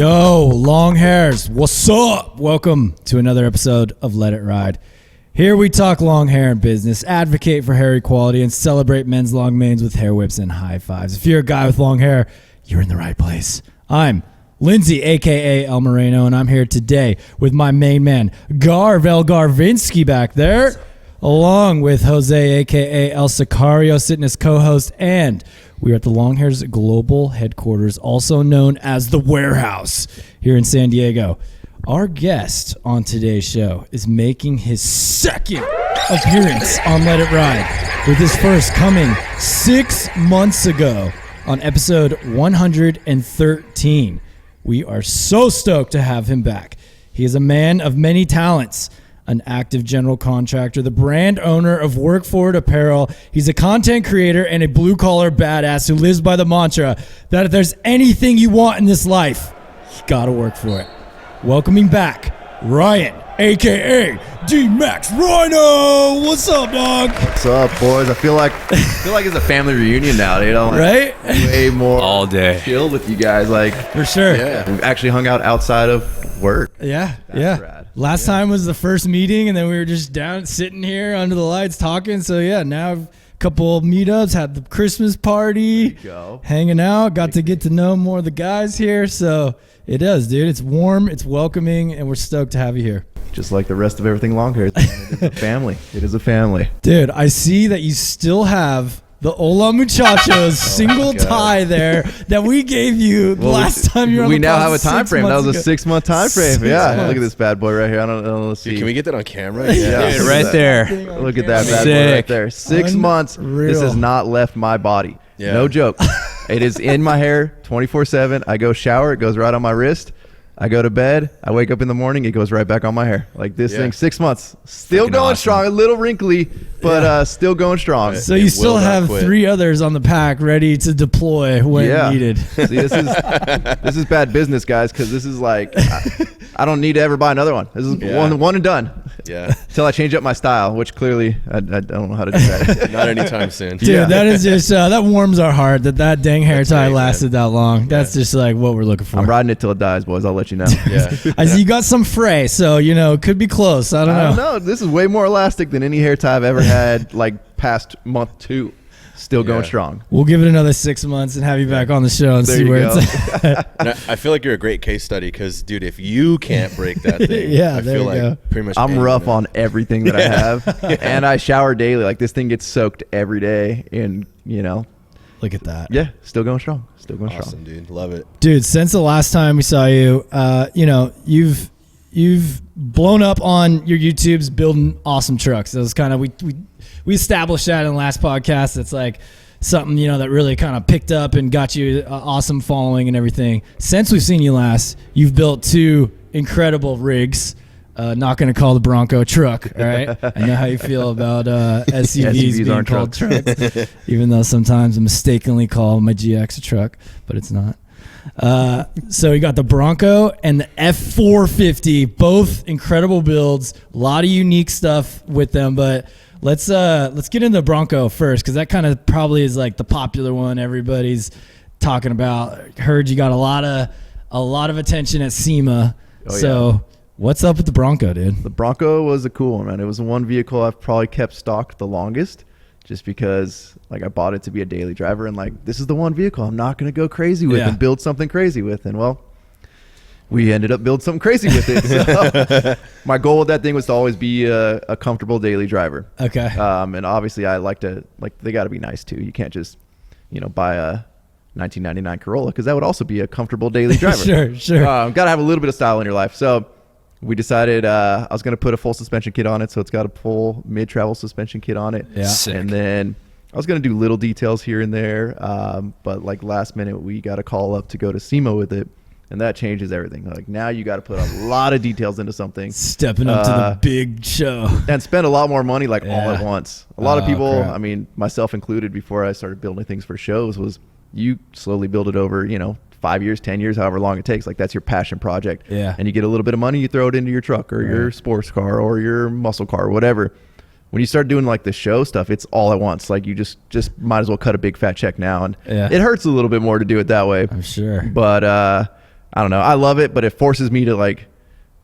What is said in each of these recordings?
Yo, long hairs, what's up? Welcome to another episode of Let It Ride. Here we talk long hair and business, advocate for hair equality, and celebrate men's long manes with hair whips and high fives. If you're a guy with long hair, you're in the right place. I'm Lindsay, a.k.a. El Moreno, and I'm here today with my main man, Garvel Garvinsky back there, along with Jose, a.k.a. El Sicario, sitting as co-host, and we are at the Long Hair's global headquarters, also known as the Warehouse, here in San Diego. Our guest on today's show is making his second appearance on Let It Ride, with his first coming 6 months ago on episode 113. We are so stoked to have him back. He is a man of many talents, an active general contractor, the brand owner of Workforit Apparel. He's a content creator and a blue-collar badass who lives by the mantra that if there's anything you want in this life, you gotta work for it. Welcoming back, Ryan, a.k.a. D-Max Rhino. What's up, dog? What's up, boys? I feel like it's a family reunion now, you know? Right? Way more all day chill with you guys, like For sure. yeah. We've actually hung out outside of work. Yeah, That's rad. Last time was the first meeting, and then we were just down sitting here under the lights talking. So yeah, now a couple of meetups, had the Christmas party, Go. hanging out, got to get to know more of the guys here. So it does, dude. It's warm, it's welcoming, and we're stoked to have you here. Just like the rest of everything long hair. It is a family. It is a family. Dude, I see that you still have the Hola Muchachos single God. tie there that we gave you last time you were on we the now pod have a time 6 frame. That was months a ago. 6 month time frame. 6 Yeah, months. look at this bad boy right here. I don't know. Let's see. Dude, can we get that on camera? Yeah. Dude, right there. Look at that bad boy right Sick. there. 6 months. This has not left my body. Yeah. No joke. It is in my hair 24/7. I go shower. It goes right on my wrist. I go to bed. I wake up in the morning. It goes right back on my hair. Like this thing, 6 months. Still Freaking going awesome. strong. A little wrinkly, but still going strong. So It you will still not have quit. 3 others on the pack ready to deploy when needed. See, this is bad business, guys, because this is like I don't need to ever buy another one. This is one and done. Yeah. Till I change up my style, which clearly I don't know how to do that. Not anytime soon. Dude, Yeah. that is just that warms our heart that dang hair tie right, lasted that long. That's just like what we're looking for. I'm riding it till it dies, boys. I'll let you know. Yeah. I see you got some fray, so it could be close. I don't I know. don't know. This is way more elastic than any hair tie I've ever had. Like past month 2, still going Yeah. strong. We'll give it another 6 months and have you back on the show and There see you where go. it's at. And I feel like you're a great case study because, dude, if you can't break that thing, Yeah, I there feel you go. like pretty much I'm anyone rough can. on everything that I have, and I shower daily. Like this thing gets soaked every day, and Look at that. yeah, still going strong. Still going strong. Awesome, dude. Love it. Dude, since the last time we saw you, you've blown up on your YouTubes building awesome trucks. That was kind of we established that in the last podcast. It's like something that really kind of picked up and got you an awesome following and everything. Since we've seen you last, you've built 2 incredible rigs. Not going to call the Bronco a truck, all right? I know how you feel about SUVs being aren't called trucks. trucks, even though sometimes I mistakenly call my GX a truck, but it's not. So you got the Bronco and the F450, both incredible builds, a lot of unique stuff with them, but let's get into the Bronco first, because that kind of probably is like the popular one everybody's talking about. Heard you got a lot of attention at SEMA. Oh, So yeah. what's up with the Bronco, dude? The Bronco was a cool one, man. It was the one vehicle I've probably kept stocked the longest, just because like I bought it to be a daily driver, and like this is the one vehicle I'm not going to go crazy with and build something crazy with. And well, we ended up building something crazy with it. So my goal with that thing was to always be a comfortable daily driver. Okay. And obviously I like they got to be nice too. You can't just buy a 1999 Corolla, because that would also be a comfortable daily driver. Sure. Got to have a little bit of style in your life. So we decided I was going to put a full suspension kit on it. So it's got a full mid-travel suspension kit on it. Yeah. Sick. And then I was going to do little details here and there. But like last minute, we got a call up to go to SEMA with it. And that changes everything. Like now you got to put a lot of details into something. Stepping up to the big show. And spend a lot more money all at once. A lot of Oh, people, crap. I mean, myself included, before I started building things for shows, was you slowly build it over, 5 years, 10 years, however long it takes. Like that's your passion project. Yeah. And you get a little bit of money, you throw it into your truck or your sports car or your muscle car or whatever. When you start doing like the show stuff, it's all at once. Like you just might as well cut a big fat check now. And Yeah. it hurts a little bit more to do it that way. I'm sure. But I don't know. I love it, but it forces me to like,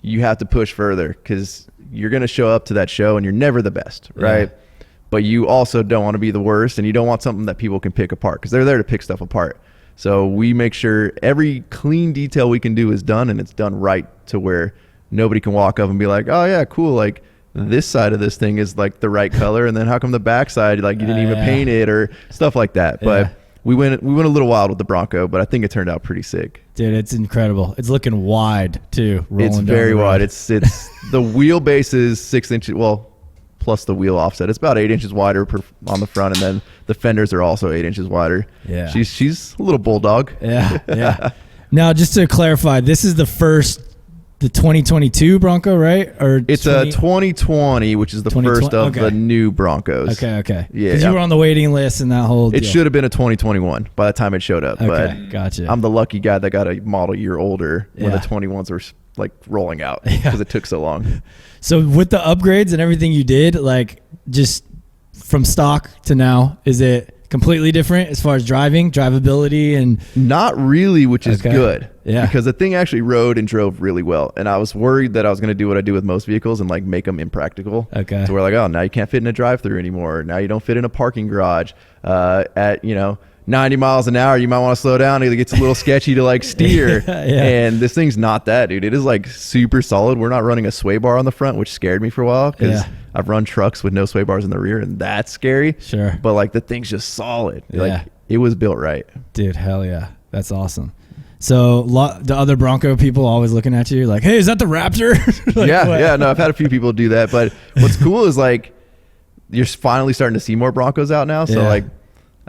you have to push further because you're going to show up to that show and you're never the best, right? Yeah. But you also don't want to be the worst, and you don't want something that people can pick apart because they're there to pick stuff apart. So we make sure every clean detail we can do is done, and it's done right to where nobody can walk up and be like, oh yeah, cool. Like this side of this thing is like the right color, and then how come the back side, like you didn't even paint it or stuff like that. But we went a little wild with the Bronco, but I think it turned out pretty sick. Dude, it's incredible. It's looking wide too. It's very wide. It's the wheelbase is 6 inches. Well, plus the wheel offset, it's about 8 inches wider on the front, and then the fenders are also 8 inches wider. Yeah, she's a little bulldog. Yeah. Now, just to clarify, this is the 2022 Bronco, right? Or it's a 2020, which is the first of the new Broncos. Okay. Yeah, because you were on the waiting list and that whole. It should have been a 2021 by the time it showed up. Okay, but gotcha. I'm the lucky guy that got a model year older when the 21s were like rolling out because it took so long. So with the upgrades and everything you did, like just from stock to now, is it completely different as far as drivability and? Not really, which is good. Yeah. Because the thing actually rode and drove really well. And I was worried that I was going to do what I do with most vehicles and like make them impractical. Okay. So we're like, oh, now you can't fit in a drive-through anymore. Now you don't fit in a parking garage. At 90 miles an hour, you might want to slow down. It gets a little sketchy to like steer. And this thing's not that, dude. It is like super solid. We're not running a sway bar on the front, which scared me for a while because I've run trucks with no sway bars in the rear, and that's scary. Sure. But like the thing's just solid. Like it was built right. Dude, hell yeah. That's awesome. So the other Bronco people always looking at you like, hey, is that the Raptor? Like, yeah. No, I've had a few people do that. But what's cool is like you're finally starting to see more Broncos out now. So like,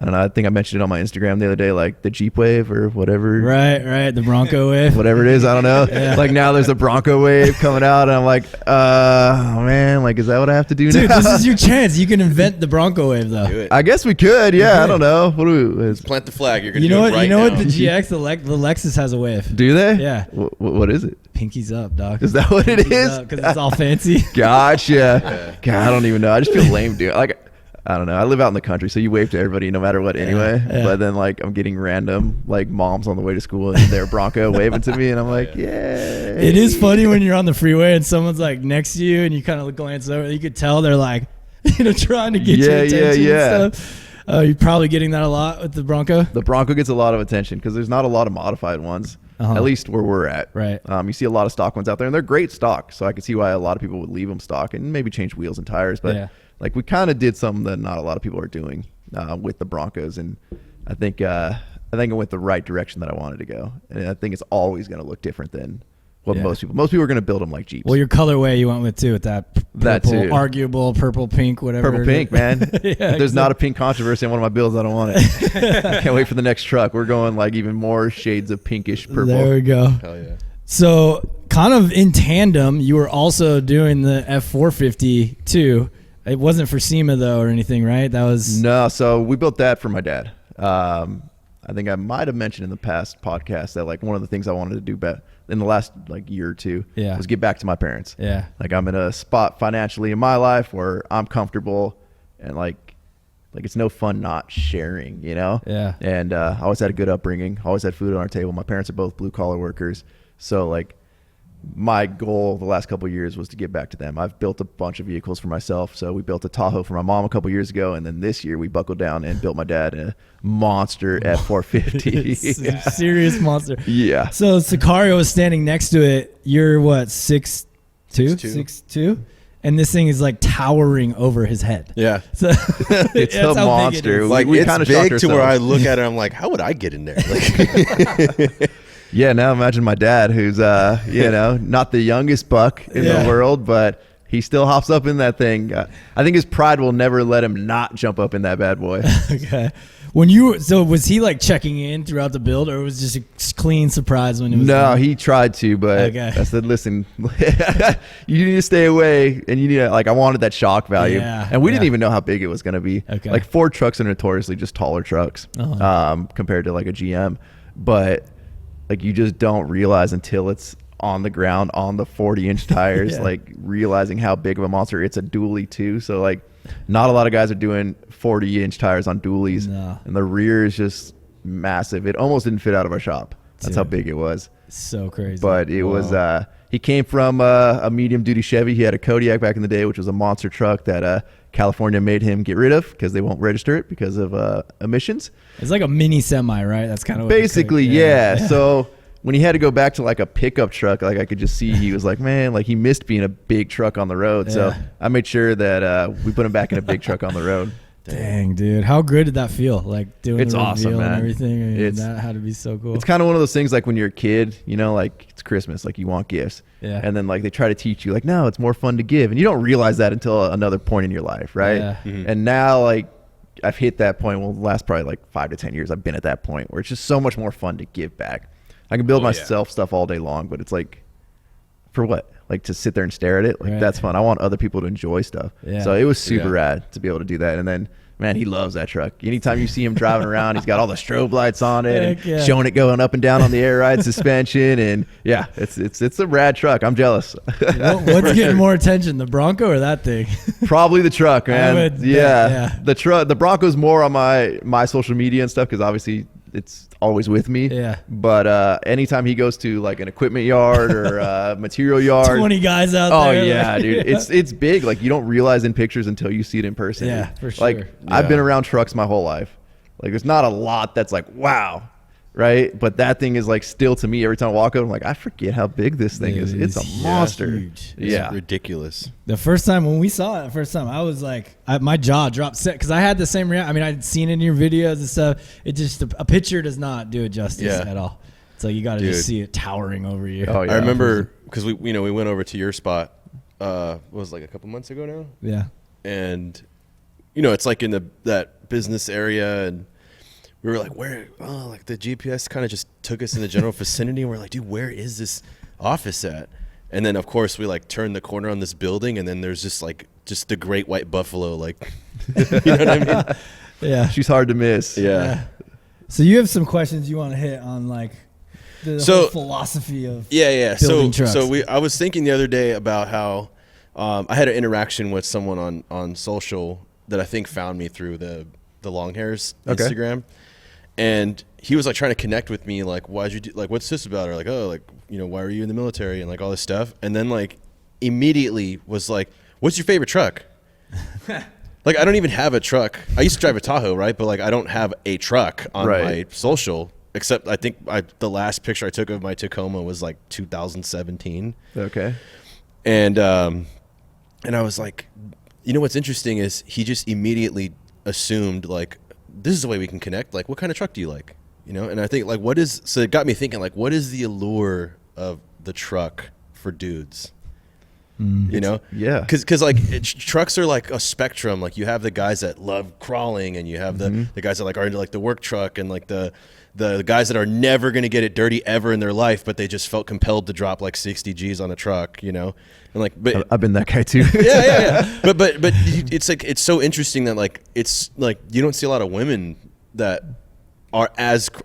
I don't know. I think I mentioned it on my Instagram the other day, like the Jeep Wave or whatever. Right. The Bronco Wave. Whatever it is, I don't know. Like now there's a Bronco Wave coming out, and I'm like, oh man, like is that what I have to do now? Dude, this is your chance. You can invent the Bronco Wave though. I guess we could. Yeah, I don't know. What do we? Plant the flag. You're gonna do it right now. What? The GX, the Lexus has a wave. Do they? Yeah. What is it? Pinkies up, dog. Is that what it is? Because it's all fancy. Gotcha. God, I don't even know. I just feel lame, dude. Like, I don't know. I live out in the country, so you wave to everybody no matter what anyway. But then, like, I'm getting random, like, moms on the way to school and their Bronco waving to me, and I'm like, yeah. It is funny when you're on the freeway and someone's, like, next to you, and you kind of glance over. You could tell they're, like, trying to get your attention and stuff. You're probably getting that a lot with the Bronco. The Bronco gets a lot of attention because there's not a lot of modified ones, at least where we're at. Right. You see a lot of stock ones out there, and they're great stock, so I can see why a lot of people would leave them stock and maybe change wheels and tires. But like we kind of did something that not a lot of people are doing with the Broncos, and I think I went the right direction that I wanted to go, and I think it's always going to look different than what most people are going to build them like Jeeps. Well, your colorway you went with too, with that purple, arguable purple pink, whatever. Purple pink, man. If there's not a pink controversy on one of my builds, I don't want it. I can't wait for the next truck. We're going like even more shades of pinkish purple. There we go. Hell yeah. So kind of in tandem, you were also doing the F450 too. It wasn't for SEMA though or anything, right? That was so we built that for my dad. I think I might have mentioned in the past podcast that like one of the things I wanted to do in the last like year or two was get back to my parents. Yeah. Like I'm in a spot financially in my life where I'm comfortable and like it's no fun not sharing, you know? Yeah. And I always had a good upbringing, always had food on our table. My parents are both blue collar workers. So like my goal the last couple of years was to get back to them. I've built a bunch of vehicles for myself. So we built a Tahoe for my mom a couple of years ago, and then this year we buckled down and built my dad a monster F450. Serious monster. Yeah. So Sicario is standing next to it. You're what, 6'2"? 6'2"? And this thing is like towering over his head. Yeah. So it's a monster. Like we it's big to where I look at it, I'm like, how would I get in there? Like, yeah, now imagine my dad who's, not the youngest buck in the world, but he still hops up in that thing. I think his pride will never let him not jump up in that bad boy. Okay. So was he like checking in throughout the build, or was it just a clean surprise when it was done? He tried to, but I said, listen, you need to stay away, and you need to, like, I wanted that shock value. Yeah, and we didn't even know how big it was going to be. Okay. Like Ford trucks are notoriously just taller trucks compared to like a GM, but like you just don't realize until it's on the ground on the 40-inch tires, like realizing how big of a monster. It's a dually too, so like not a lot of guys are doing 40-inch tires on dualies, and the rear is just massive. It almost didn't fit out of our shop. That's how big it was. So crazy. But it was he came from a medium duty Chevy. He had a Kodiak back in the day, which was a monster truck that California made him get rid of because they won't register it because of emissions. It's like a mini semi, right? That's kind of what basically, yeah. So when he had to go back to like a pickup truck, like I could just see he was like, man, like he missed being a big truck on the road. Yeah. So I made sure that we put him back in a big truck on the road. Dang, dude. How good did that feel? Like doing it's the reveal awesome, man. And everything. I mean, that had to be so cool. It's kind of one of those things like when you're a kid, you know, like it's Christmas, like you want gifts. Yeah. And then like they try to teach you like, no, it's more fun to give. And you don't realize that until another point in your life, right? Yeah. Mm-hmm. And now like I've hit that point. Well, the last probably like 5 to 10 years, I've been at that point where it's just so much more fun to give back. I can build myself stuff all day long, but it's like, for what? Like to sit there and stare at it? Like that's fun. I want other people to enjoy stuff. Yeah. So it was super rad to be able to do that. And then, man, he loves that truck. Anytime you see him driving around, he's got all the strobe lights on it and showing it going up and down on the air ride suspension. And yeah, it's a rad truck. I'm jealous. What's getting more attention, the Bronco or that thing? Probably the truck, man. Yeah. The Bronco's more on my social media and stuff because obviously it's always with me. Yeah. But anytime he goes to like an equipment yard or a material yard, 20 guys out there. Oh yeah, dude. It's big. Like you don't realize in pictures until you see it in person. Yeah, for sure. Like I've been around trucks my whole life. Like there's not a lot that's like wow, right? But that thing is like still to me every time I walk up, I'm like I forget how big this thing is. It's a monster. Huge. It's ridiculous. The first time when we saw it, I was like, my jaw dropped because I had the same reaction. I mean, I'd seen it in your videos and stuff. It just a picture does not do it justice at all. So you got to just see it towering over you. Oh yeah. I remember because we went over to your spot. What was it, like a couple months ago now? Yeah. And it's like in that business area, and we were like, where? Oh, like the GPS kind of just took us in the general vicinity, and we're like, dude, where is this office at? And then of course we like turned the corner on this building, and then there's just the great white buffalo, like, you know what I mean? Yeah. She's hard to miss. Yeah. So you have some questions you want to hit on, like the whole philosophy of building trucks. I was thinking the other day about how I had an interaction with someone on social that I think found me through the long hairs Instagram. And he was like trying to connect with me, like, why'd you do, like, what's this about? Or like, oh, like, why are you in the military and like all this stuff? And then like immediately was like, what's your favorite truck? Like, I don't even have a truck. I used to drive a Tahoe, right? But like, I don't have a truck on my social, except I think the last picture I took of my Tacoma was like 2017. Okay. And I was like, what's interesting is he just immediately assumed like, this is the way we can connect. Like, what kind of truck do you like? And I think like, so it got me thinking like, what is the allure of the truck for dudes? Yeah. Cause like trucks are like a spectrum. Like you have the guys that love crawling, and you have the guys that like are into like the work truck, and like the guys that are never going to get it dirty ever in their life, but they just felt compelled to drop like 60 G's on a truck, and like, but I've been that guy too. yeah. But it's like, it's so interesting that like, it's like, you don't see a lot of women that are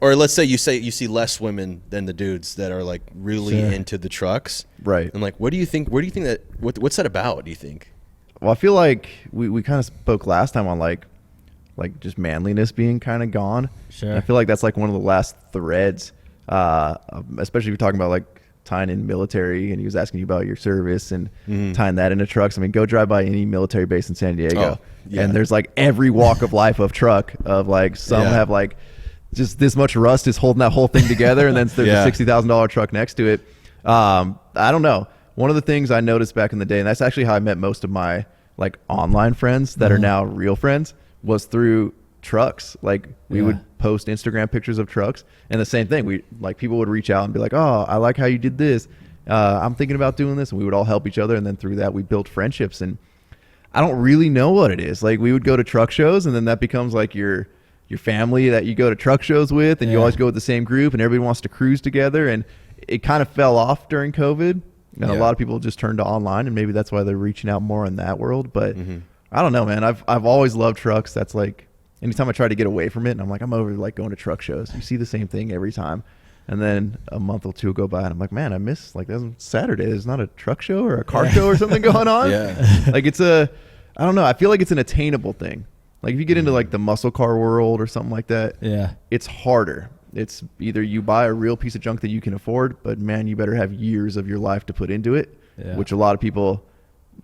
or let's say you see less women than the dudes that are like really into the trucks. Right. And like, where do you think what's that about, do you think? Well, I feel like we kind of spoke last time on like just manliness being kind of gone. Sure. And I feel like that's like one of the last threads, especially if you're talking about like tying in military, and he was asking you about your service and tying that into trucks. I mean, go drive by any military base in San Diego, and there's like every walk of life of truck of like some have like just this much rust is holding that whole thing together, and then there's a $60,000 truck next to it. I don't know. One of the things I noticed back in the day, and that's actually how I met most of my like online friends that are now real friends, was through trucks. Like we would post Instagram pictures of trucks, and the same thing. People would reach out and be like, "Oh, I like how you did this. I'm thinking about doing this," and we would all help each other. And then through that, we built friendships. And I don't really know what it is. Like we would go to truck shows, and then that becomes like your family that you go to truck shows with, and you always go with the same group, and everybody wants to cruise together. And it kind of fell off during COVID, and a lot of people just turned to online, and maybe that's why they're reaching out more in that world. But I don't know, man. I've always loved trucks. That's like anytime I try to get away from it, and I'm like, I'm over like going to truck shows. You see the same thing every time. And then a month or two go by, and I'm like, man, I miss like Saturday. There's not a truck show or a car show or something going on. Like I don't know. I feel like it's an attainable thing. Like if you get into like the muscle car world or something like that, it's harder. It's either you buy a real piece of junk that you can afford, but man, you better have years of your life to put into it, which a lot of people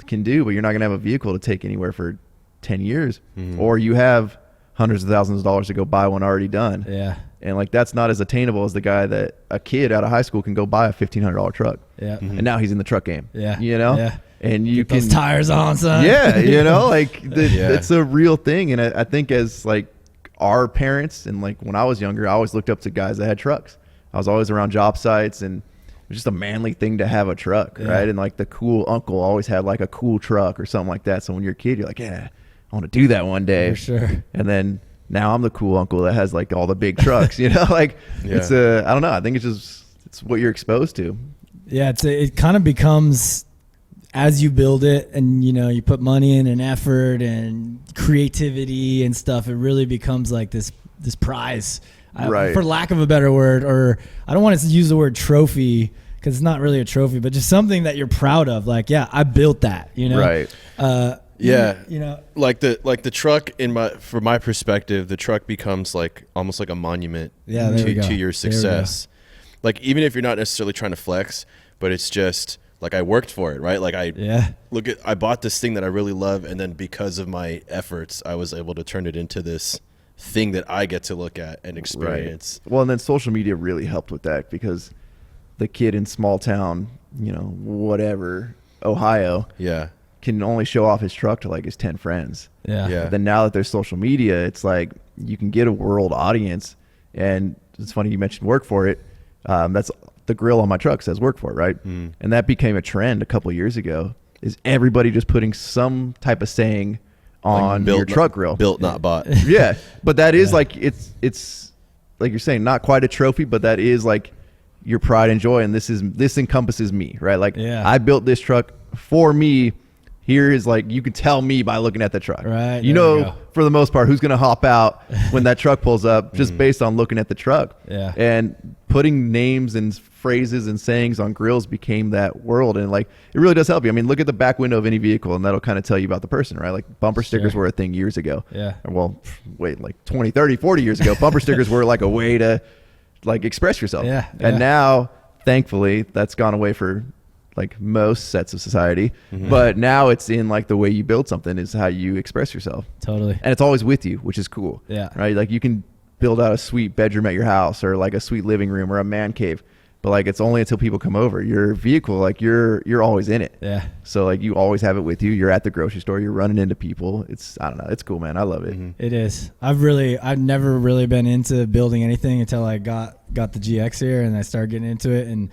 can do, but you're not going to have a vehicle to take anywhere for 10 years. Or you have hundreds of thousands of dollars to go buy one already done. Yeah. And like, that's not as attainable as the guy that a kid out of high school can go buy a $1,500 truck. Yeah. And now he's in the truck game. Yeah. You know? Yeah. And you Get can those tires on, son. Yeah. You know, like it's a real thing. And I think as like our parents, and like when I was younger, I always looked up to guys that had trucks. I was always around job sites, and it was just a manly thing to have a truck. Right. And like the cool uncle always had like a cool truck or something like that. So when you're a kid, you're like, yeah, I want to do that one day. For sure. And then now I'm the cool uncle that has like all the big trucks, you know, like it's I don't know. I think it's what you're exposed to. Yeah. It kind of becomes, as you build it and, you know, you put money in and effort and creativity and stuff, it really becomes like this prize, for lack of a better word, or I don't want to use the word trophy because it's not really a trophy, but just something that you're proud of. Like, yeah, I built that, you know? Right. You know, like the truck from my perspective, the truck becomes like almost like a monument to your success. Like, even if you're not necessarily trying to flex, but it's just like, I worked for it, right? Like I bought this thing that I really love, and then because of my efforts, I was able to turn it into this thing that I get to look at and experience. Well, and then social media really helped with that, because the kid in small town, you know, whatever, Ohio, can only show off his truck to like his 10 friends. But then now that there's social media, it's like you can get a world audience. And it's funny you mentioned Workforit. That's the grill on my truck says Workforit, right? And that became a trend a couple of years ago, is everybody just putting some type of saying on your truck grill. Built, not bought. Yeah. But that is like, it's like you're saying, not quite a trophy, but that is like your pride and joy. And this encompasses me, right? Like I built this truck for me. Here is like, you can tell me by looking at the truck, right? You know, for the most part, who's going to hop out when that truck pulls up just based on looking at the truck. And putting names and phrases and sayings on grills became that world. And like, it really does help you. I mean, look at the back window of any vehicle, and that'll kind of tell you about the person, right? Like, bumper stickers were a thing years ago. Well, wait, like 20, 30, 40 years ago, bumper stickers were like a way to like express yourself. And now, thankfully, that's gone away for like most sets of society, but now it's in like the way you build something is how you express yourself. Totally. And it's always with you, which is cool. Right. Like, you can build out a sweet bedroom at your house, or like a sweet living room, or a man cave, but like, it's only until people come over. Your vehicle, like you're always in it. So like, you always have it with you. You're at the grocery store, you're running into people. I don't know. It's cool, man. I love it. It is. I've never really been into building anything until I got the GX here, and I started getting into it, and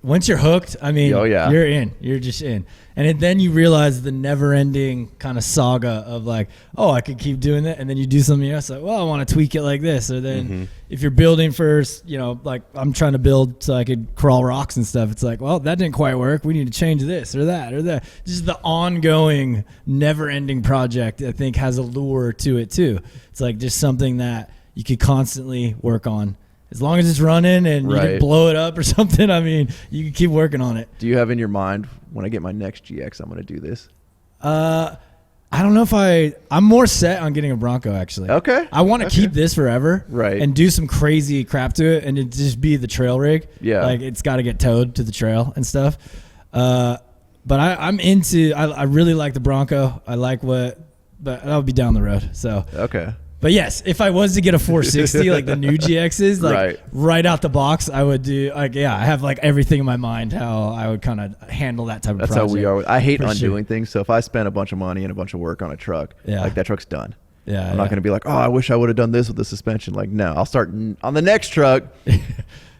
once you're hooked, I mean, you're in. You're just in. And then you realize the never-ending kind of saga of like, oh, I could keep doing that. And then you do something else, like, well, I want to tweak it like this. Or then if you're building first, you know, like I'm trying to build so I could crawl rocks and stuff. It's like, well, that didn't quite work. We need to change this or that or that. Just the ongoing, never-ending project, I think, has a lure to it too. It's like just something that you could constantly work on. As long as it's running and you can blow it up or something, I mean, you can keep working on it. Do you have in your mind, when I get my next GX, I'm going to do this? I don't know if I'm more set on getting a Bronco, actually. Okay. I want to keep this forever. And do some crazy crap to it, and it just be the trail rig. Like, it's got to get towed to the trail and stuff. But I'm into, I really like the Bronco. I like but that'll be down the road. So. But yes, if I was to get a 460, like the new GXs, like right out the box, I would do I have like everything in my mind how I would kind of handle that type of project. That's how we are. I hate undoing things. So if I spend a bunch of money and a bunch of work on a truck, like that truck's done. I'm not going to be like, oh, I wish I would have done this with the suspension. Like, no, I'll start on the next truck.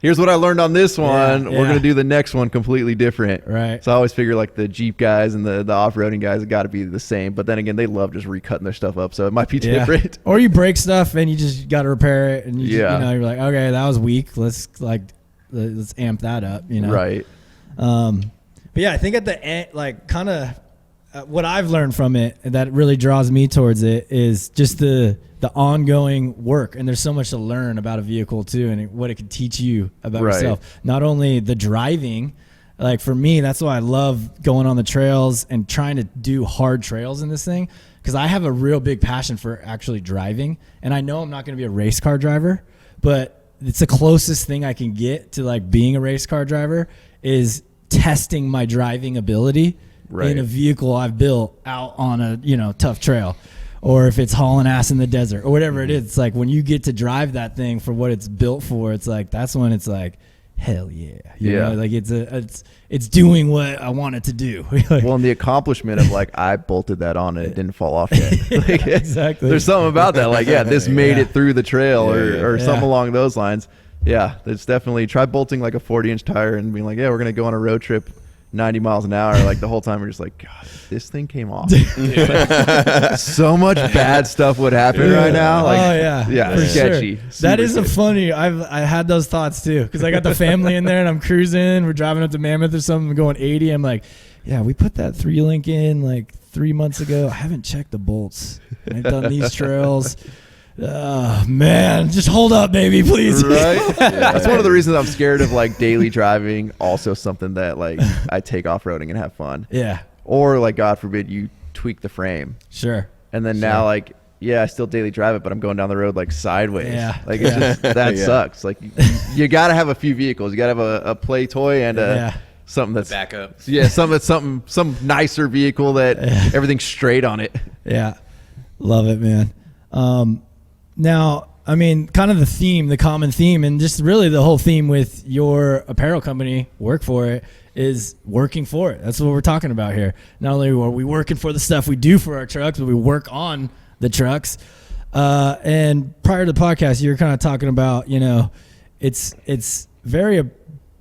Here's what I learned on this one. We're going to do the next one completely different. So I always figure like the Jeep guys and the off-roading guys have got to be the same. But then again, they love just recutting their stuff up. So it might be different. Or you break stuff and you just got to repair it. And you know, you're like, okay, that was weak. Let's amp that up, you know? But yeah, I think at the end, like kind of what I've learned from it that really draws me towards it is just the ongoing work. And there's so much to learn about a vehicle too, and what it can teach you about yourself. Not only the driving, like for me, that's why I love going on the trails and trying to do hard trails in this thing, because I have a real big passion for actually driving. And I know I'm not going to be a race car driver, but it's the closest thing I can get to like being a race car driver is testing my driving ability in a vehicle I've built out on a, you know, tough trail, or if it's hauling ass in the desert or whatever it is. It's like when you get to drive that thing for what it's built for, it's like, that's when it's like, hell yeah. You know, like it's doing what I want it to do. Like, well, and the accomplishment of like, I bolted that on and it didn't fall off yet. Like, exactly. There's something about that. Like, this made it through the trail or something along those lines. Yeah, there's definitely, try bolting like a 40-inch tire and being like, we're going to go on a road trip 90 miles an hour. Like the whole time we're just like, God, this thing came off. So much bad stuff would happen right now. Like, for sketchy. Sure. That is a funny. I had those thoughts too, because I got the family in there and I'm cruising. We're driving up to Mammoth or something, going 80. I'm like, we put that 3-link in like 3 months ago. I haven't checked the bolts. I've done these trails. Oh man, just hold up, baby, please. Right? That's one of the reasons I'm scared of like daily driving. Also something that like I take off-roading and have fun. Yeah. Or like, God forbid, you tweak the frame. Sure. And then now like, I still daily drive it, but I'm going down the road like sideways. Yeah. Like it's just, that sucks. Like you got to have a few vehicles. You got to have a play toy and something that's backup. Yeah. Some nicer vehicle that everything's straight on it. Yeah. Love it, man. Now, I mean, kind of the common theme, and just really the whole theme with your apparel company, Workforit, is working for it. That's what we're talking about here. Not only are we working for the stuff we do for our trucks, but we work on the trucks. And prior to the podcast, you were kind of talking about, you know, it's very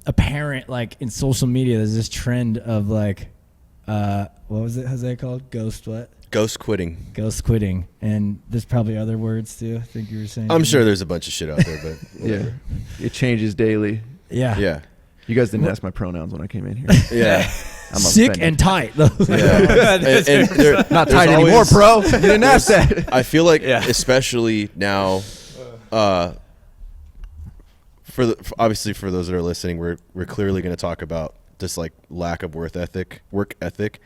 apparent, like in social media, there's this trend of like, what was it, Jose, called? Ghost quitting. And there's probably other words too, I think you were saying. I'm sure there's a bunch of shit out there, but it changes daily. Yeah. You guys didn't ask my pronouns when I came in here. Yeah. I'm sick and tight. and not tight anymore, bro. You didn't ask that. I feel like, especially now, obviously for those that are listening, we're clearly going to talk about this like lack of work ethic.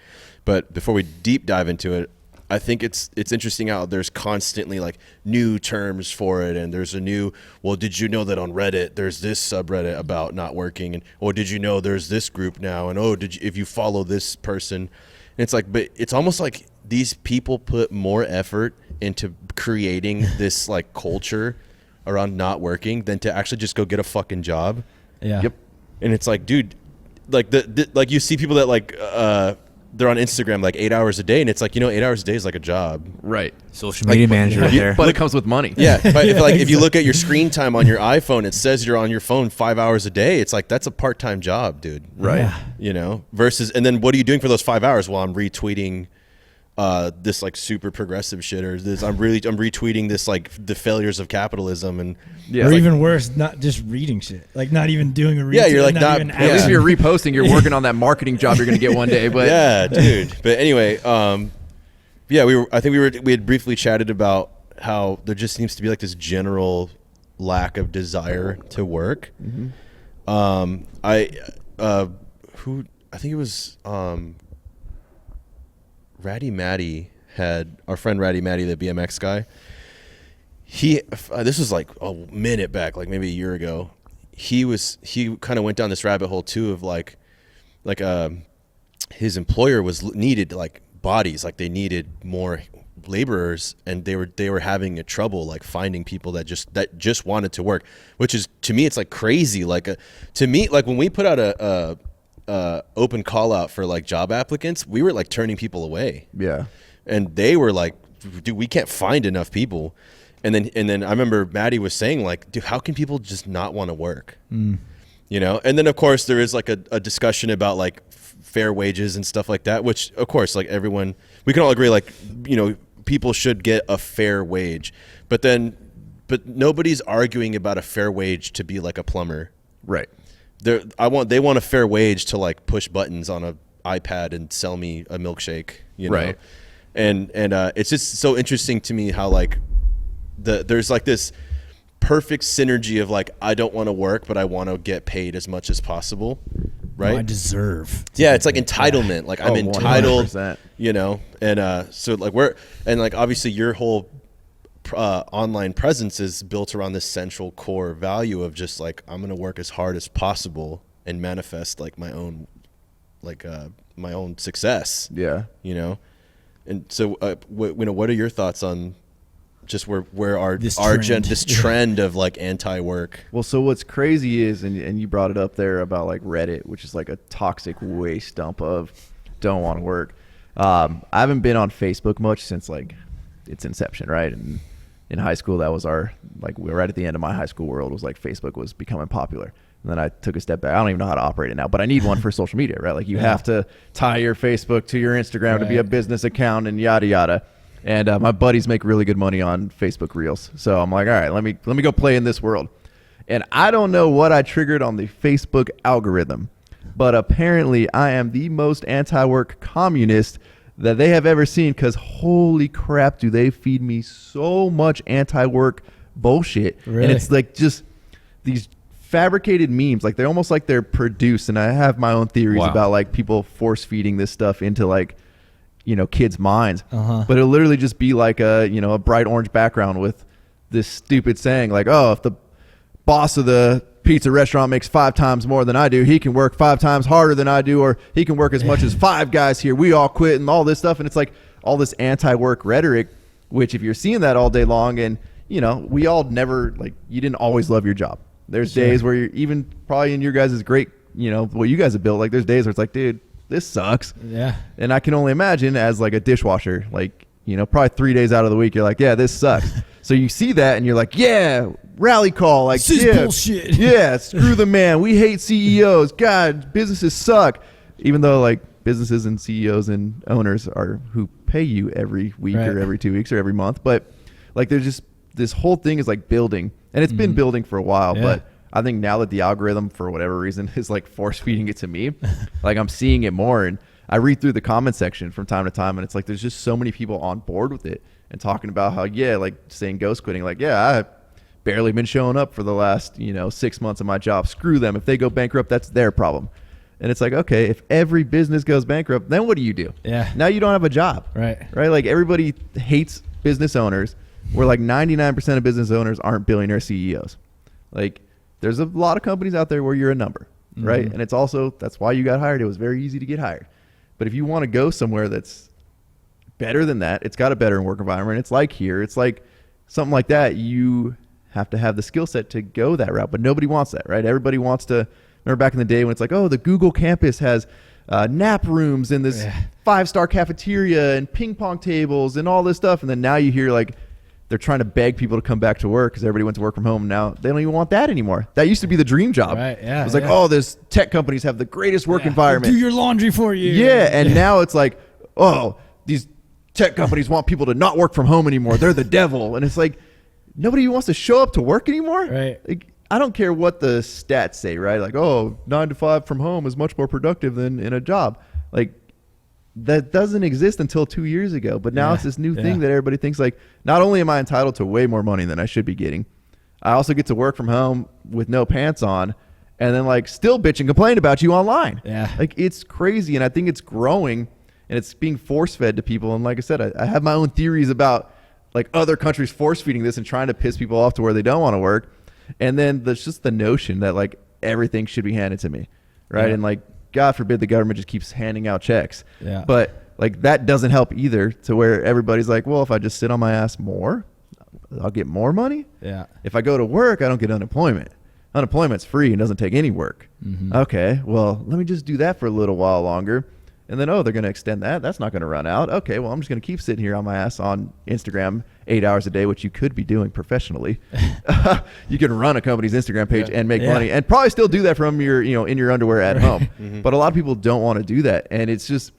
But before we deep dive into it, I think it's interesting how there's constantly like new terms for it, and there's a new, well, did you know that on Reddit there's this subreddit about not working, and did you know there's this group now, and if you follow this person, and it's like, but it's almost like these people put more effort into creating this like culture around not working than to actually just go get a fucking job. Yeah. Yep. And it's like, dude, like like you see people that like they're on Instagram like 8 hours a day, and it's like, 8 hours a day is like a job. Right. Social media manager right there. But it comes with money. Yeah. But if you look at your screen time on your iPhone, it says you're on your phone 5 hours a day. It's like, that's a part-time job, dude. Right. Yeah. Versus, and then what are you doing for those 5 hours? Well, I'm retweeting this like super progressive shit, or this I'm retweeting this like the failures of capitalism, and or even worse, not just reading shit, like not even doing a retweet. Yeah, you're like at least if you're reposting, you're working on that marketing job you're gonna get one day. But yeah, dude. But anyway, we had briefly chatted about how there just seems to be like this general lack of desire to work. Mm-hmm. I think it was Ratty Matty had our friend Ratty Matty, the BMX guy. This was like a minute back, like maybe a year ago. He kind of went down this rabbit hole too of like his employer needed like bodies, like they needed more laborers, and they were having a trouble like finding people that just wanted to work, which is, to me, it's like crazy. Like to me, like when we put out a open call out for like job applicants, we were like turning people away. Yeah. And they were like, dude, we can't find enough people. And then I remember Maddie was saying like, dude, how can people just not want to work? And then of course there is like a discussion about like fair wages and stuff like that, which of course, like everyone, we can all agree, like, people should get a fair wage, but nobody's arguing about a fair wage to be like a plumber. Right. They want a fair wage to like push buttons on a iPad and sell me a milkshake, Right. And it's just so interesting to me how like there's like this perfect synergy of like, I don't want to work, but I want to get paid as much as possible. Right. I deserve. Yeah. It's like entitlement. Like I'm entitled, 100%. and so like obviously your whole online presence is built around this central core value of just like, I'm going to work as hard as possible and manifest like my own success. Yeah. You know? And so, what are your thoughts on just where our trend of like anti-work? Well, so what's crazy is, and you brought it up there about like Reddit, which is like a toxic waste dump of don't want to work. I haven't been on Facebook much since like its inception, right? And in high school, that was our, like, we were right at the end of my high school world, was like Facebook was becoming popular. And then I took a step back. I don't even know how to operate it now, but I need one for social media, right? Like you have to tie your Facebook to your Instagram to be a business account and yada, yada. And my buddies make really good money on Facebook Reels. So I'm like, all right, let me go play in this world. And I don't know what I triggered on the Facebook algorithm, but apparently I am the most anti-work communist that they have ever seen, because holy crap, do they feed me so much anti-work bullshit. Really? And it's like just these fabricated memes, like they're almost like they're produced. And I have my own theories about like people force feeding this stuff into like, you know, kids' minds. But it'll literally just be like a, you know, a bright orange background with this stupid saying like, oh, if the boss of the pizza restaurant makes 5 times more than I do, he can work 5 times harder than I do, or he can work as much as 5 guys here. We all quit and all this stuff. And it's like all this anti-work rhetoric, which if you're seeing that all day long, and you know, we all never, like, you didn't always love your job. There's days where you're even probably in your guys' great, you know, what you guys have built, like there's days where it's like, dude, this sucks. Yeah. And I can only imagine as like a dishwasher, like, you know, probably 3 days out of the week, you're like, yeah, this sucks. So you see that and you're like, yeah, rally call. Like, this is bullshit. Yeah, screw the man. We hate CEOs. God, businesses suck. Even though like businesses and CEOs and owners are who pay you every week or every 2 weeks or every month. But like there's just this whole thing is like building, and it's been building for a while. But I think now that the algorithm, for whatever reason, is like force feeding it to me, like I'm seeing it more. And I read through the comment section from time to time, and it's like there's just so many people on board with it and talking about how, like saying ghost quitting, like, I've barely been showing up for the last, 6 months of my job. Screw them. If they go bankrupt, that's their problem. And it's like, okay, if every business goes bankrupt, then what do you do? Yeah. Now you don't have a job. Right. Like everybody hates business owners, where like 99% of business owners aren't billionaire CEOs. Like there's a lot of companies out there where you're a number, right? And it's also, that's why you got hired. It was very easy to get hired. But if you want to go somewhere that's better than that, it's got a better work environment. It's like here, it's like something like that. You have to have the skill set to go that route, but nobody wants that, right? Everybody wants to, remember back in the day when it's like, oh, the Google campus has nap rooms and this 5-star cafeteria and ping pong tables and all this stuff. And then now you hear like they're trying to beg people to come back to work because everybody went to work from home. Now they don't even want that anymore. That used to be the dream job. Right, it was like, oh, this tech companies have the greatest work environment. They'll do your laundry for you. Yeah, and now it's like, oh, these tech companies want people to not work from home anymore. They're the devil. And it's like, nobody wants to show up to work anymore. Right. Like, I don't care what the stats say, right? Like, oh, 9 to 5 from home is much more productive than in a job. Like, that doesn't exist until 2 years ago. But now it's this new thing that everybody thinks like, not only am I entitled to way more money than I should be getting, I also get to work from home with no pants on and then like still bitch and complain about you online. Yeah. Like it's crazy. And I think it's growing and it's being force fed to people. And like I said, I have my own theories about like other countries force feeding this and trying to piss people off to where they don't want to work. And then there's just the notion that like everything should be handed to me. Right. And like, God forbid the government just keeps handing out checks. Yeah. But like that doesn't help either, to where everybody's like, well, if I just sit on my ass more, I'll get more money. Yeah. If I go to work, I don't get unemployment. Unemployment's free and doesn't take any work. Okay. Well, let me just do that for a little while longer. And then, they're going to extend that. That's not going to run out. Okay. Well, I'm just going to keep sitting here on my ass on Instagram 8 hours a day, which you could be doing professionally. You can run a company's Instagram page and make money and probably still do that from your, in your underwear at home. But a lot of people don't want to do that. And it's just,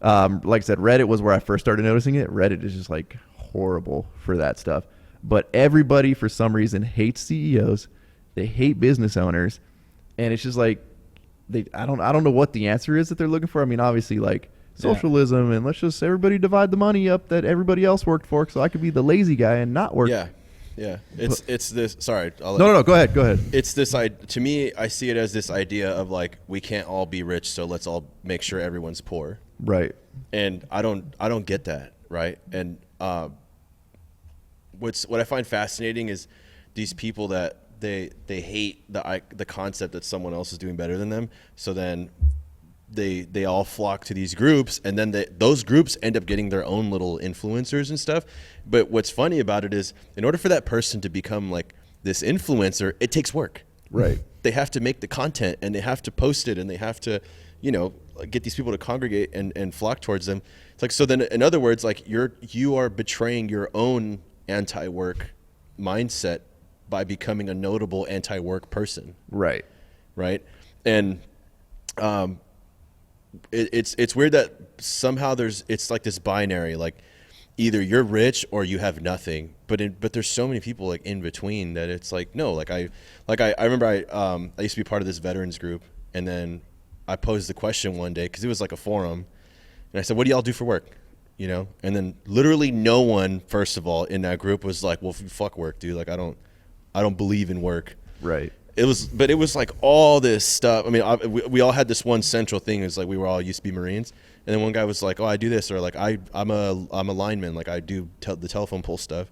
like I said, Reddit was where I first started noticing it. Reddit is just like horrible for that stuff. But everybody for some reason hates CEOs. They hate business owners. And it's just like, I don't know what the answer is that they're looking for. I mean, obviously like socialism and let's just everybody divide the money up that everybody else worked for, so I could be the lazy guy and not work. Yeah. It's this. Sorry. No. Go ahead. It's this. To me, I see it as this idea of like, we can't all be rich, so let's all make sure everyone's poor. Right. And I don't get that. Right. And what I find fascinating is these people that they hate the concept that someone else is doing better than them. So then they all flock to these groups, and then those groups end up getting their own little influencers and stuff. But what's funny about it is, in order for that person to become like this influencer, it takes work. Right. They have to make the content, and they have to post it, and they have to, get these people to congregate and flock towards them. It's like, so then in other words, like you are betraying your own anti-work mindset by becoming a notable anti-work person. Right. Right. And it's weird that somehow it's like this binary, like either you're rich or you have nothing, but there's so many people like in between that it's like, no, I remember I used to be part of this veterans group, and then I posed the question one day, cause it was like a forum, and I said, what do y'all do for work? And then literally no one, first of all, in that group was like, well, fuck work, dude. Like, I don't believe in work. Right. It was like all this stuff. I mean, we all had this one central thing. It's like we were all used to be Marines, and then one guy was like, "Oh, I do this," or like, "I'm a lineman. Like I do the telephone pole stuff."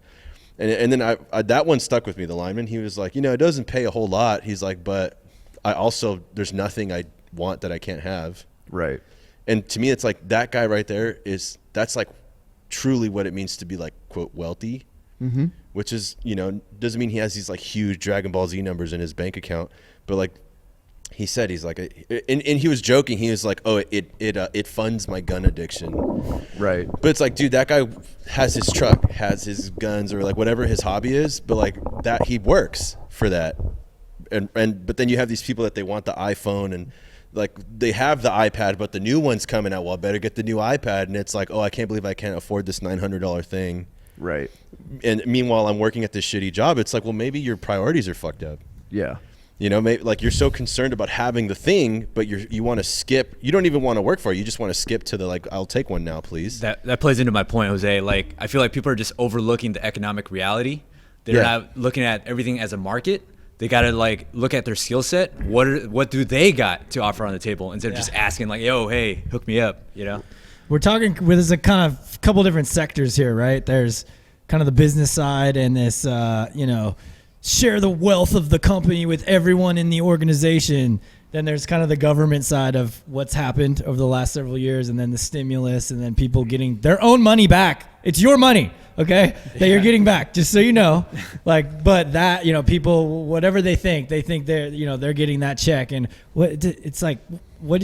And then I that one stuck with me. The lineman, he was like, it doesn't pay a whole lot. He's like, but I also, there's nothing I want that I can't have. Right. And to me, it's like that guy right there that's like truly what it means to be like, quote, wealthy. Mm-hmm. Which is, doesn't mean he has these like huge Dragon Ball Z numbers in his bank account, but like he said, he's like, and he was joking. He was like, oh, it funds my gun addiction. Right. But it's like, dude, that guy has his truck, has his guns, or like whatever his hobby is, but like that he works for that. But then you have these people that they want the iPhone, and like they have the iPad, but the new one's coming out. Well, I better get the new iPad. And it's like, oh, I can't believe I can't afford this $900 thing. Right. And meanwhile, I'm working at this shitty job. It's like, well, maybe your priorities are fucked up. Yeah. Maybe like you're so concerned about having the thing, but you want to skip. You don't even want to work for it. You just want to skip to the like, I'll take one now, please. That plays into my point, Jose. Like, I feel like people are just overlooking the economic reality. They're not looking at everything as a market. They got to like look at their skill set. What do they got to offer on the table, instead of just asking like, yo, hey, hook me up, We're talking, there's a kind of couple different sectors here, right? There's kind of the business side and this, share the wealth of the company with everyone in the organization. Then there's kind of the government side of what's happened over the last several years, and then the stimulus, and then people getting their own money back. It's your money, okay, that you're getting back, just so you know. Like, but that, people, whatever they think they're getting that check. And it's like, what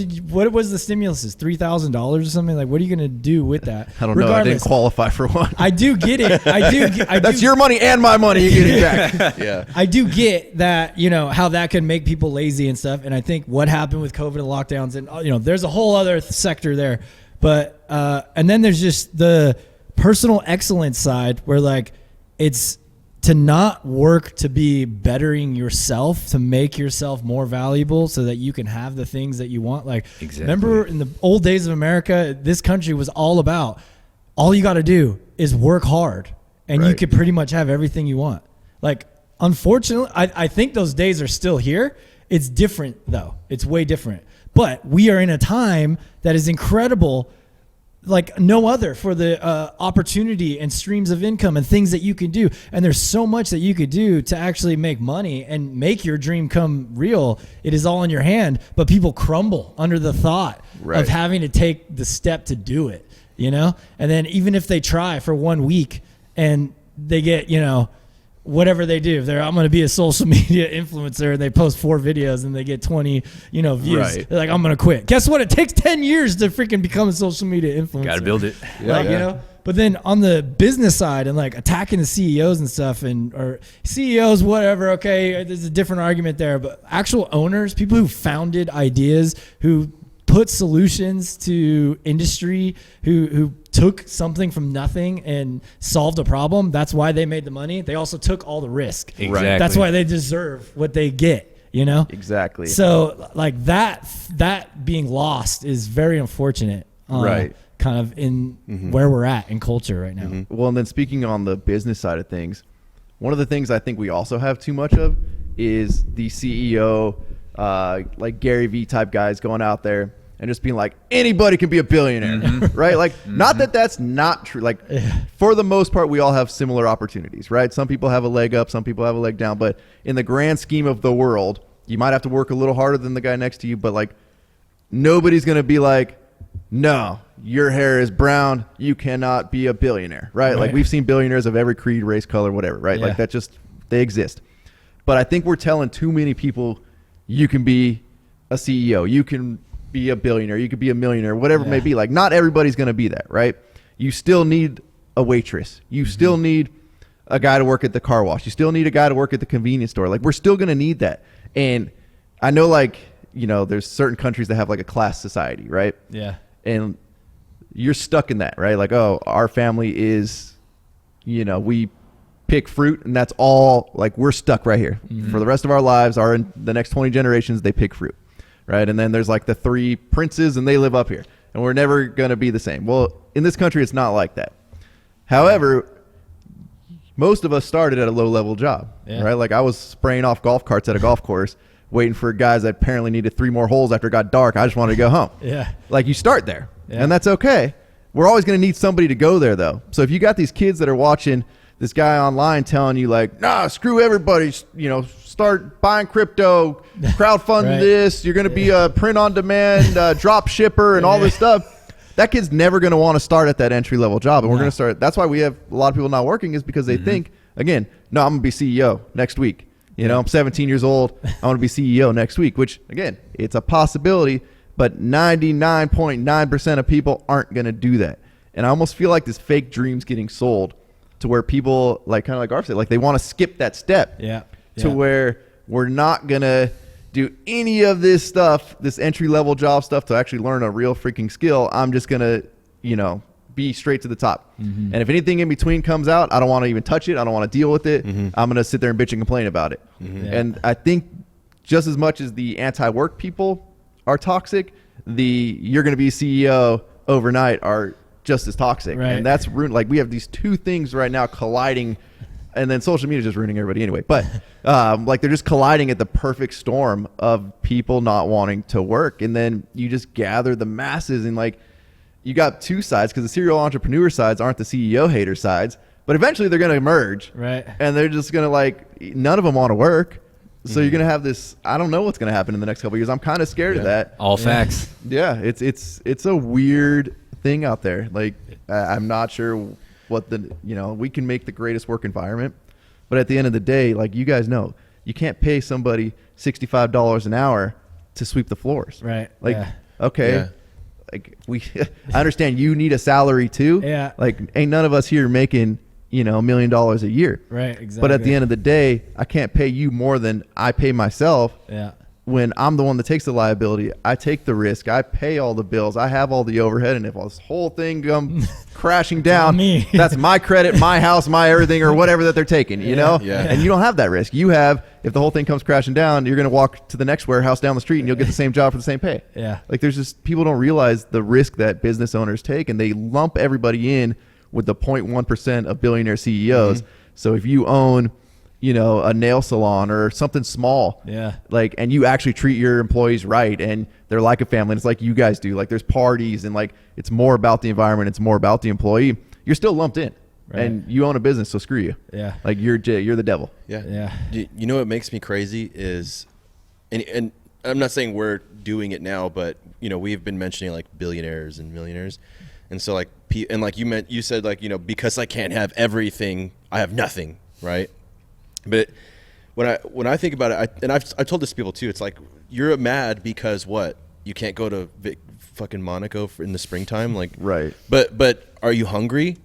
was the stimulus? Is $3,000 or something? Like, what are you going to do with that? I don't know. I didn't qualify for one. I do get it. That's your money and my money you're getting back. Yeah. I do get that, how that can make people lazy and stuff. And I think what happened with COVID and lockdowns, and, there's a whole other sector there. But, and then there's just the personal excellence side, where like it's to not work to be bettering yourself, to make yourself more valuable so that you can have the things that you want. Like, Remember in the old days of America, this country was all about, all you got to do is work hard and you could pretty much have everything you want. Like, unfortunately, I think those days are still here. It's different though. It's way different. But we are in a time that is incredible, like no other, for the opportunity and streams of income and things that you can do. And there's so much that you could do to actually make money and make your dream come real. It is all in your hand, but people crumble under the thought of having to take the step to do it, And then even if they try for 1 week and they get, whatever they do, I'm going to be a social media influencer, and they post 4 videos and they get 20, views. Right. They're like, I'm going to quit. Guess what? It takes 10 years to freaking become a social media influencer. Got to build it. But then on the business side and like attacking the CEOs and stuff, or CEOs, whatever. Okay. There's a different argument there, but actual owners, people who founded ideas, who put solutions to industry, who took something from nothing and solved a problem. That's why they made the money. They also took all the risk. Exactly. That's why they deserve what they get, Exactly. So like that being lost is very unfortunate. Kind of in where we're at in culture right now. Mm-hmm. Well, and then speaking on the business side of things, one of the things I think we also have too much of is the CEO, like Gary Vee type guys going out there and just being like, anybody can be a billionaire, right? Like, not that that's not true. Like, for the most part, we all have similar opportunities, right? Some people have a leg up, some people have a leg down, but in the grand scheme of the world, you might have to work a little harder than the guy next to you, but like, nobody's going to be like, no, your hair is brown, you cannot be a billionaire, right? Like, we've seen billionaires of every creed, race, color, whatever, right? Like, that just, they exist. But I think we're telling too many people, you can be a CEO, you can be a billionaire, you could be a millionaire, whatever it may be. Like, not everybody's going to be that, right? You still need a waitress. You still need a guy to work at the car wash. You still need a guy to work at the convenience store. Like, we're still going to need that. And I know, like, you know, there's certain countries that have like a class society, right? Yeah. And you're stuck in that, right? Like, oh, our family is, you know, we pick fruit and that's all, like, we're stuck right here for the rest of our lives. In the next 20 generations, they pick fruit, right? And then there's like the 3 princes and they live up here and we're never going to be the same. Well, in this country, it's not like that. However, most of us started at a low level job, right? Like, I was spraying off golf carts at a golf course waiting for guys that apparently needed 3 more holes after it got dark. I just wanted to go home. Like, you start there and that's okay. We're always going to need somebody to go there though. So if you got these kids that are watching this guy online telling you like, nah, screw everybody, you know, start buying crypto, crowdfund this, you're going to be a print on demand, drop shipper and all this stuff. That kid's never going to want to start at that entry level job. And we're going to start. That's why we have a lot of people not working, is because they think, again, no, I'm going to be CEO next week. You know, I'm 17 years old. I want to be CEO next week, which again, it's a possibility, but 99.9% of people aren't going to do that. And I almost feel like this fake dream's getting sold to where people, like, kind of like Garf said, like, they want to skip that step to where we're not going to do any of this stuff, this entry level job stuff, to actually learn a real freaking skill. I'm just going to, you know, be straight to the top. And if anything in between comes out, I don't want to even touch it. I don't want to deal with it. I'm going to sit there and bitch and complain about it. And I think just as much as the anti-work people are toxic, the you're going to be CEO overnight are just as toxic. And that's like, we have these two things right now colliding, and then social media is just ruining everybody anyway. But like, they're just colliding at the perfect storm of people not wanting to work. And then you just gather the masses, and like, you got two sides, because the serial entrepreneur sides aren't the CEO hater sides, but eventually they're going to emerge. And they're just going to, like, none of them want to work. So you're going to have this, I don't know what's going to happen in the next couple of years. I'm kind of scared of that. All facts. Yeah. It's a weird thing out there. Like, I'm not sure what you know, we can make the greatest work environment, but at the end of the day, like, you guys know, you can't pay somebody $65 an hour to sweep the floors. Like, okay. Like, I understand you need a salary too. Like, ain't none of us here making, you know, $1 million a year. Exactly. But at the end of the day, I can't pay you more than I pay myself. When I'm the one that takes the liability, I take the risk, I pay all the bills, I have all the overhead, and if this whole thing comes crashing down, that's my credit, my house, my everything, or whatever that they're taking, you know? And you don't have that risk. You have, if the whole thing comes crashing down, you're going to walk to the next warehouse down the street and you'll get the same job for the same pay. Like, there's just, people don't realize the risk that business owners take, and they lump everybody in with the 0.1% of billionaire CEOs. So if you own, you know, a nail salon or something small, like, and you actually treat your employees right, and they're like a family, and it's like you guys do, like, there's parties, and like, it's more about the environment, it's more about the employee, you're still lumped in. And you own a business, so screw you. Like, you're the devil. You know what makes me crazy is, and I'm not saying we're doing it now, but, you know, we've been mentioning like billionaires and millionaires, and so like, and like you said, like, you know, because I can't have everything, I have nothing, right? But when I think about it, I told this to people too, it's like, you're mad because what? You can't go to fucking Monaco in the springtime, like, But are you hungry?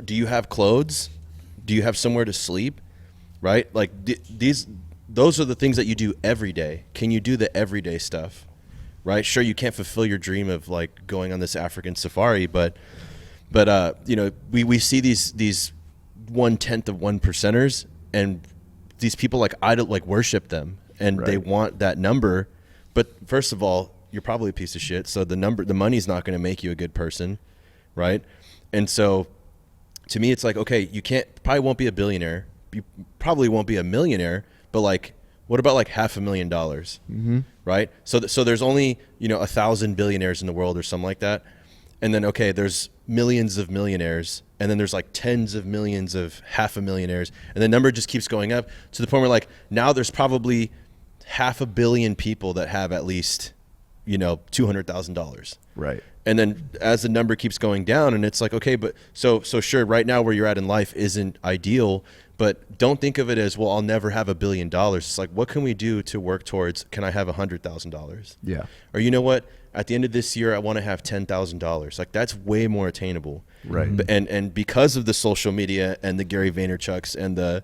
Do you have clothes? Do you have somewhere to sleep? Right? Like, those are the things that you do every day. Can you do the everyday stuff? Right? Sure, you can't fulfill your dream of like going on this African safari, but you know, we see these 1/10 of 1%ers, and these people like worship them, and they want that number. But first of all, you're probably a piece of shit, so the money's not going to make you a good person, right? And so to me, it's like, okay, you probably won't be a billionaire, you probably won't be a millionaire, but like, What about like $500,000? Right? So there's only, 1,000 billionaires in the world or something like that. And then, okay, there's millions of millionaires, and then there's like tens of millions of $500,000,000, and the number just keeps going up to the point where like now there's probably 500 million people that have at least, $200,000. Right. And then as the number keeps going down, and it's like, okay, but so sure, right now where you're at in life isn't ideal, but don't think of it as, well, I'll never have $1 billion. It's like, what can we do to work towards, can I have $100,000? Yeah. Or you know what? At the end of this year, I want to have $10,000. Like, that's way more attainable. Right. And because of the social media and the Gary Vaynerchuks and the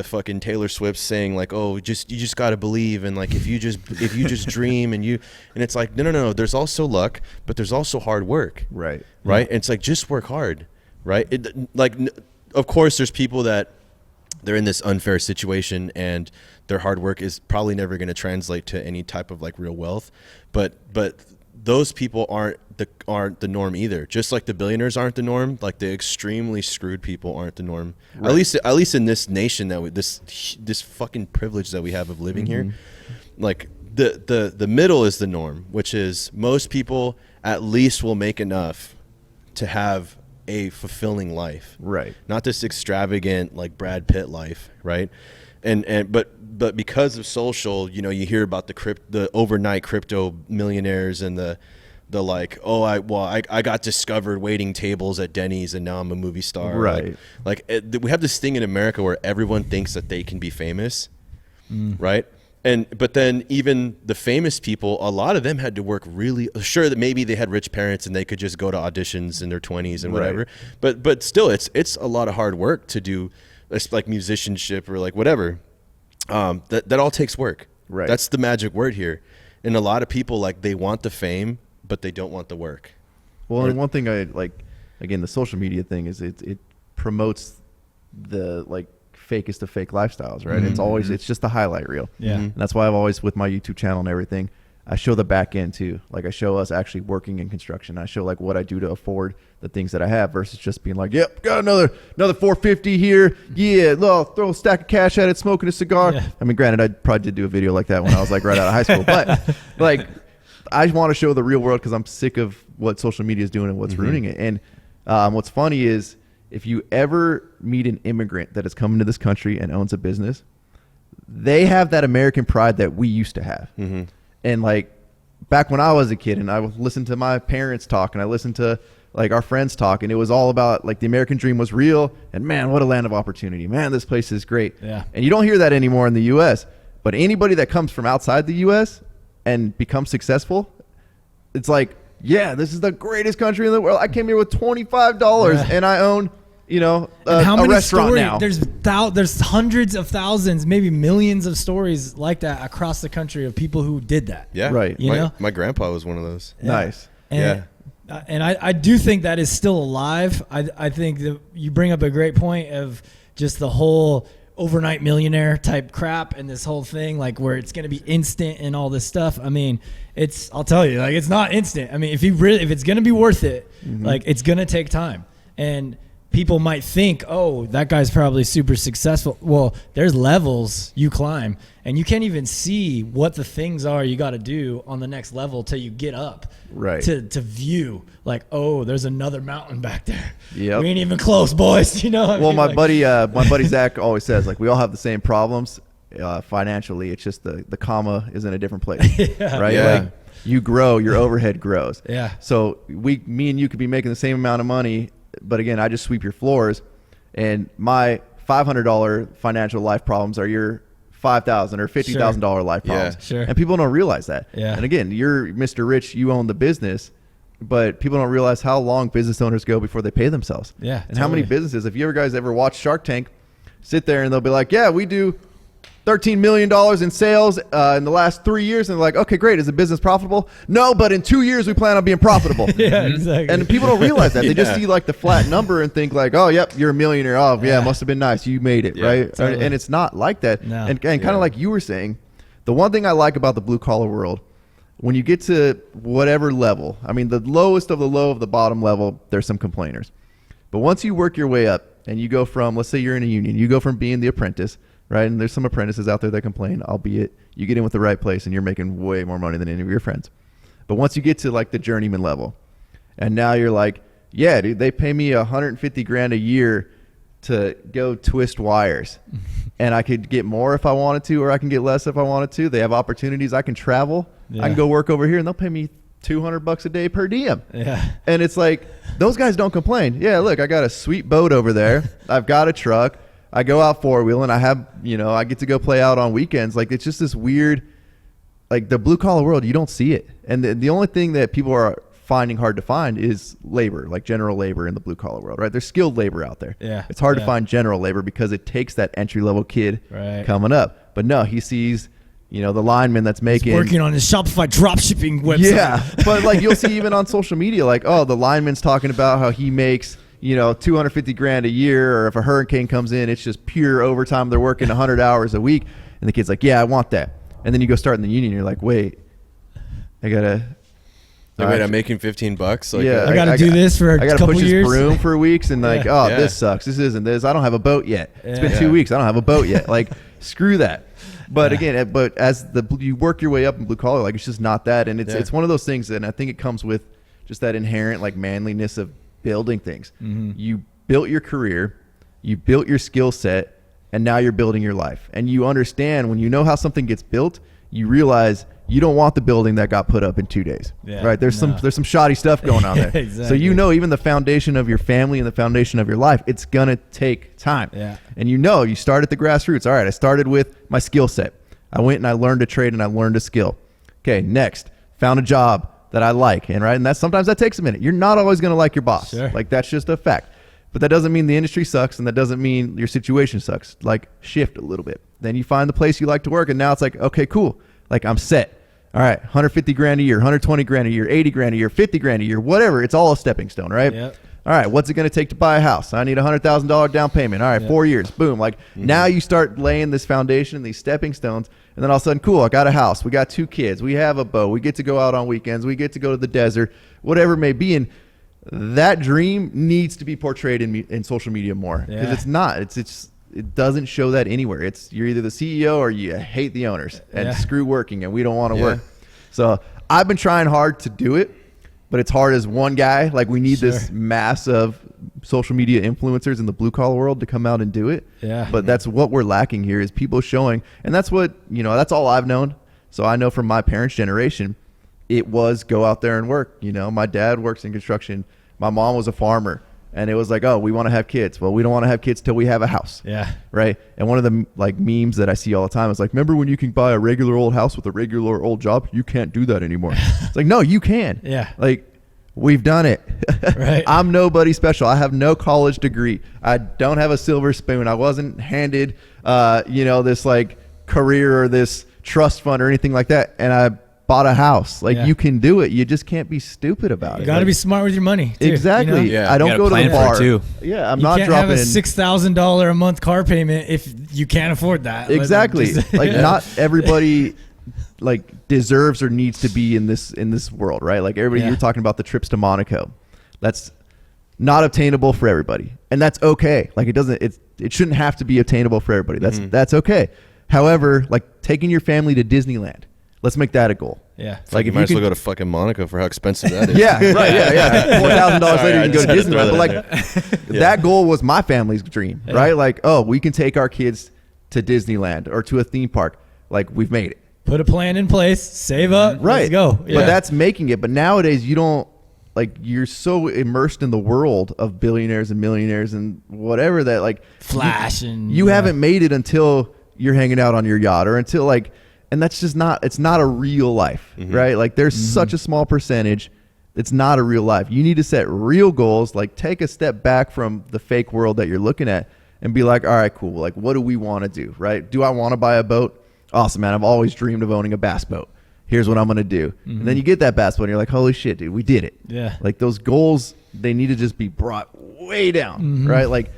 fucking Taylor Swift saying like, oh, you just got to believe, and like if you just dream and it's like, no, there's also luck, but there's also hard work. Right. And it's like, just work hard. Right. Of course there's people that they're in this unfair situation and their hard work is probably never going to translate to any type of like real wealth, but those people aren't the norm either. Just like the billionaires aren't the norm, like the extremely screwed people aren't the norm. Right. At least in this nation that this fucking privilege that we have of living here, like the middle is the norm, which is most people at least will make enough to have a fulfilling life. Right. Not this extravagant like Brad Pitt life, right? But because of social, you hear about the overnight crypto millionaires and the like, oh, I got discovered waiting tables at Denny's and now I'm a movie star. Right. We have this thing in America where everyone thinks that they can be famous, right? But then even the famous people, a lot of them had to work really, sure that maybe they had rich parents and they could just go to auditions in their 20s and whatever. Right. But still, it's a lot of hard work to do, like musicianship or like whatever. That all takes work. Right. That's the magic word here. And a lot of people, like, they want the fame, but they don't want the work. Well, and one thing I like, again, the social media thing is it promotes the like fakest of fake lifestyles, right? It's just the highlight reel. Yeah. And that's why I've always, with my YouTube channel and everything, I show the back end too. Like I show us actually working in construction. I show like what I do to afford the things that I have versus just being like, yep, got another 450 here. Yeah, throw a stack of cash at it, smoking a cigar. Yeah. I mean, granted, I probably did do a video like that when I was like right out of high school, but like I want to show the real world because I'm sick of what social media is doing and what's ruining it. And what's funny is if you ever meet an immigrant that has come into this country and owns a business, they have that American pride that we used to have. And like back when I was a kid and I listened to my parents talk and I listened to like our friends talk, and it was all about like the American dream was real and man, what a land of opportunity. Man, this place is great. Yeah. And you don't hear that anymore in the US, but anybody that comes from outside the US and becomes successful, it's like, yeah, this is the greatest country in the world. I came here with $25 and I own, a restaurant now. There's hundreds of thousands, maybe millions of stories like that across the country of people who did that. Yeah. Right. My grandpa was one of those. Yeah. Nice. And I do think that is still alive. I think that you bring up a great point of just the whole overnight millionaire type crap and this whole thing, like where it's going to be instant and all this stuff. I mean, I'll tell you, like, it's not instant. I mean, if it's going to be worth it, like it's going to take time. And people might think, oh, that guy's probably super successful. Well, there's levels you climb and you can't even see what the things are you got to do on the next level till you get up to view like, oh, there's another mountain back there. Yep. We ain't even close, boys. Well, my buddy Zach always says, like, we all have the same problems financially. It's just the comma is in a different place, right? Yeah. Like you grow, your overhead grows. Yeah. So me and you could be making the same amount of money, but again, I just sweep your floors, and my $500 financial life problems are your $5,000 or $50,000 life problems. Sure. And people don't realize that. Yeah. And again, you're Mr. Rich, you own the business, but people don't realize how long business owners go before they pay themselves. Yeah. And how many businesses, if you guys ever watch Shark Tank, sit there and they'll be like, yeah, we do $13 million in sales in the last 3 years. And they're like, okay, great. Is the business profitable? No, but in 2 years, we plan on being profitable. Yeah, exactly. And people don't realize that. They just see like the flat number and think like, oh, yep, you're a millionaire. Oh, yeah, must have been nice. You made it, right? Totally. And it's not like that. No. And kind of like you were saying, the one thing I like about the blue collar world, when you get to whatever level, I mean, the lowest of the low of the bottom level, there's some complainers. But once you work your way up and you go from, let's say you're in a union, you go from being the apprentice right? And there's some apprentices out there that complain, albeit you get in with the right place and you're making way more money than any of your friends. But once you get to like the journeyman level, and now you're like, yeah, dude, they pay me $150,000 a year to go twist wires, and I could get more if I wanted to, or I can get less if I wanted to. They have opportunities. I can travel. Yeah. I can go work over here, and they'll pay me $200 a day per diem. Yeah. And it's like, those guys don't complain. Yeah, look, I got a sweet boat over there. I've got a truck. I go out four-wheeling. I have, I get to go play out on weekends. Like, it's just this weird, like, the blue-collar world, you don't see it. And the only thing that people are finding hard to find is labor, like general labor in the blue-collar world, right? There's skilled labor out there. Yeah. It's hard to find general labor because it takes that entry-level kid coming up. But no, he sees, the lineman that's making... He's working on his Shopify dropshipping website. Yeah, but like you'll see even on social media, like, oh, the lineman's talking about how he makes... $250,000 a year, or if a hurricane comes in, it's just pure overtime. They're working 100 hours a week, and the kid's like, "Yeah, I want that." And then you go start in the union, and you're like, "Wait, I gotta." I'm making $15. Like, yeah, I gotta do this for a couple years. I gotta push this broom for weeks, and like, this sucks. This isn't this. I don't have a boat yet. It's been 2 weeks. I don't have a boat yet. Like, screw that. But again, as you work your way up in blue collar, like, it's just not that, and it's one of those things, and I think it comes with just that inherent like manliness of building things. Mm-hmm. You built your career, you built your skill set, and now you're building your life. And you understand when you know how something gets built, you realize you don't want the building that got put up in 2 days. Yeah, right? There's some shoddy stuff going on there. Exactly. So even the foundation of your family and the foundation of your life, it's gonna take time. Yeah. And you start at the grassroots. All right, I started with my skill set. I went and I learned a trade and I learned a skill. Okay, next, found a job that I like, and that's sometimes that takes a minute. You're not always going to like your boss. Sure. Like, that's just a fact. But that doesn't mean the industry sucks, and that doesn't mean your situation sucks. Like, shift a little bit. Then you find the place you like to work, and now it's like, okay, cool. Like, I'm set. All right, $150,000 a year, $120,000 a year, $80,000 a year, $50,000 a year, whatever. It's all a stepping stone, right? Yep. All right, what's it going to take to buy a house? I need a $100,000 down payment. All right, 4 years. Boom. Like, now you start laying this foundation, these stepping stones, and then all of a sudden, cool, I got a house. We got 2 kids. We have a boat. We get to go out on weekends. We get to go to the desert, whatever it may be. And that dream needs to be portrayed in social media more, because it's not. It doesn't show that anywhere. You're either the CEO or you hate the owners and screw working, and we don't want to work. So I've been trying hard to do it, but it's hard as one guy. Like, we need this mass of social media influencers in the blue collar world to come out and do it. Yeah. But that's what we're lacking here, is people showing, and that's what, that's all I've known. So I know from my parents' generation, it was go out there and work. My dad works in construction. My mom was a farmer, and it was like, oh, we want to have kids. Well, we don't want to have kids till we have a house. Yeah. Right. And one of the like memes that I see all the time is like, remember when you can buy a regular old house with a regular old job? You can't do that anymore. It's like, no, you can. Yeah. Like, we've done it. Right. I'm nobody special. I have no college degree. I don't have a silver spoon. I wasn't handed, this like career or this trust fund or anything like that. And I bought a house. Like, you can do it. You just can't be stupid about it. You got to be smart with your money, too. Exactly. Yeah. I don't go to the bar. Yeah, I'm not dropping. You can't have a $6,000 a month car payment if you can't afford that. Exactly. Not everybody like deserves or needs to be in this world, right? Like, everybody, you're talking about the trips to Monaco. That's not obtainable for everybody, and that's okay. Like, it shouldn't have to be obtainable for everybody. That's okay. However, like, taking your family to Disneyland, let's make that a goal. Yeah. Like, you might as well go to fucking Monaco for how expensive that is. Yeah, right. Yeah. $4,000 later, you can go to Disneyland. But like, that goal was my family's dream, right? Like, oh, we can take our kids to Disneyland or to a theme park. Like, we've made it. Put a plan in place, save up, let's go. Yeah. But that's making it. But nowadays, you don't, like, you're so immersed in the world of billionaires and millionaires and whatever that, like, flash you haven't made it until you're hanging out on your yacht, or until, like, and that's just not, it's not a real life, right? Like, there's such a small percentage. It's not a real life. You need to set real goals, like, take a step back from the fake world that you're looking at and be like, all right, cool. Like, what do we want to do, right? Do I want to buy a boat? Awesome, man. I've always dreamed of owning a bass boat. Here's what I'm going to do. And then you get that bass boat and you're like, holy shit, dude, we did it. Yeah. Like, those goals, they need to just be brought way down, right? Like,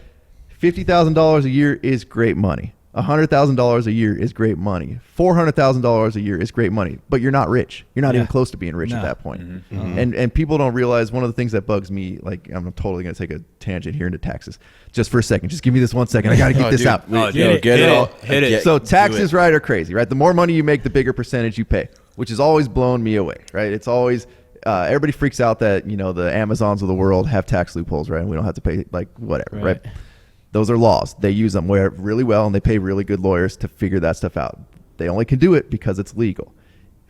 $50,000 a year is great money. $100,000 a year is great money. $400,000 a year is great money, but you're not rich. You're not even close to being rich at that point. And people don't realize one of the things that bugs me, like I'm totally going to take a tangent here into taxes just for a second. Just give me this 1 second. I got to get this out. Hit it. So taxes, right, are crazy, right? The more money you make, the bigger percentage you pay, which has always blown me away, right? It's always, everybody freaks out that, the Amazons of the world have tax loopholes, right? And we don't have to pay like whatever, right? Those are laws. They use them really well, and they pay really good lawyers to figure that stuff out. They only can do it because it's legal.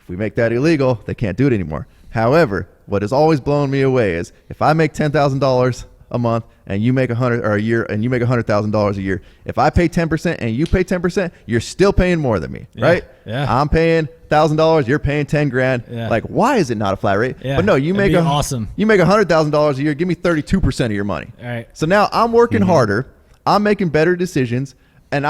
If we make that illegal, they can't do it anymore. However, what has always blown me away is if I make $10,000 a month and you make $100,000 a year, if I pay 10% and you pay 10%, you're still paying more than me, right? Yeah. I'm paying $1,000, you're paying 10 grand. Yeah. Like, why is it not a flat rate? Yeah. But no, you make awesome. You make $100,000 a year, give me 32% of your money. All right. So now I'm working harder. I'm making better decisions, and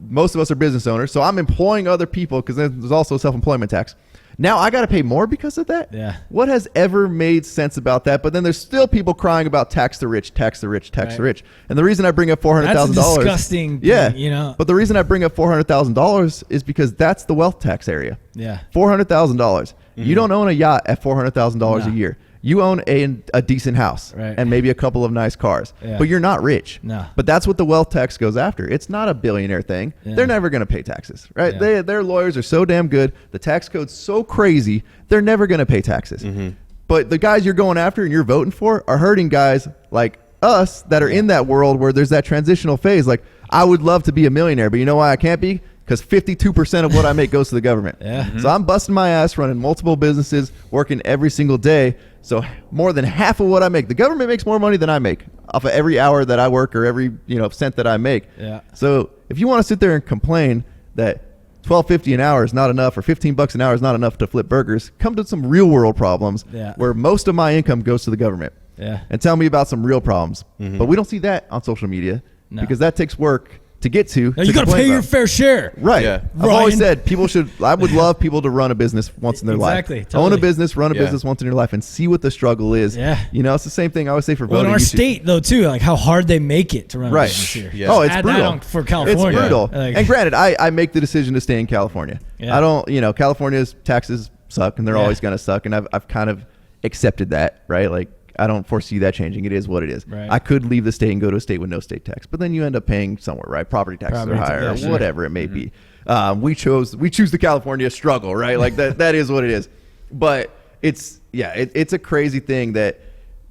most of us are business owners, so I'm employing other people because there's also self-employment tax. Now I got to pay more because of that? Yeah. What has ever made sense about that? But then there's still people crying about tax the rich, tax the rich, tax the rich. And the reason I bring up $400,000. That's disgusting. Yeah. But the reason I bring up $400,000 is because that's the wealth tax area. Yeah. $400,000. You don't own a yacht at $400,000 a year. You own a decent house and maybe a couple of nice cars, but you're not rich. No. But that's what the wealth tax goes after. It's not a billionaire thing. Yeah. They're never going to pay taxes, right? Yeah. Their lawyers are so damn good. The tax code's so crazy. They're never going to pay taxes. But the guys you're going after and you're voting for are hurting guys like us that are in that world where there's that transitional phase. Like, I would love to be a millionaire, but you know why I can't be? Because 52% of what I make goes to the government. So I'm busting my ass running multiple businesses, working every single day. So more than half of what I make, the government makes more money than I make off of every hour that I work or every cent that I make. So if you want to sit there and complain that $12.50 an hour is not enough or $15 an hour is not enough to flip burgers, come to some real world problems where most of my income goes to the government. And tell me about some real problems. But we don't see that on social media because that takes work to get to. No, you got to pay your fair share. Right. Yeah. I've always said I would love people to run a business once in their life. Totally. Own a business, run a business once in your life and see what the struggle is. Yeah. It's the same thing I always say for voting. In our state, though, too, like how hard they make it to run a business here. Yeah. Oh, it's Add brutal. That on for California. It's brutal. And granted, I make the decision to stay in California. I don't, California's taxes suck and they're always going to suck. And I've kind of accepted that, right? Like, I don't foresee that changing. It is what it is. Right. I could leave the state and go to a state with no state tax, but then you end up paying somewhere, right? Property taxes are higher, or whatever it may be. We choose the California struggle, right? Like that is what it is. But it's a crazy thing that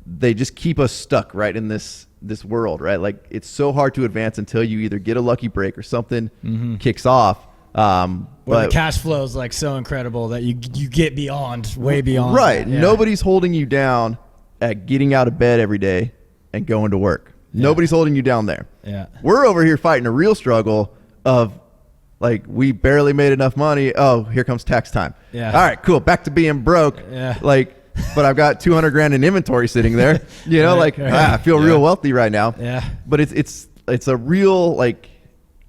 they just keep us stuck right in this world, right? Like it's so hard to advance until you either get a lucky break or something kicks off. But the cash flow is like so incredible that you get way beyond. Right. Nobody's holding you down at getting out of bed every day and going to work. Nobody's holding you down there. We're over here fighting a real struggle of like, we barely made enough money. Oh, here comes tax time. All right, cool. Back to being broke. Like, but I've got 200 grand in inventory sitting there, I feel real wealthy right now. But it's a real, like,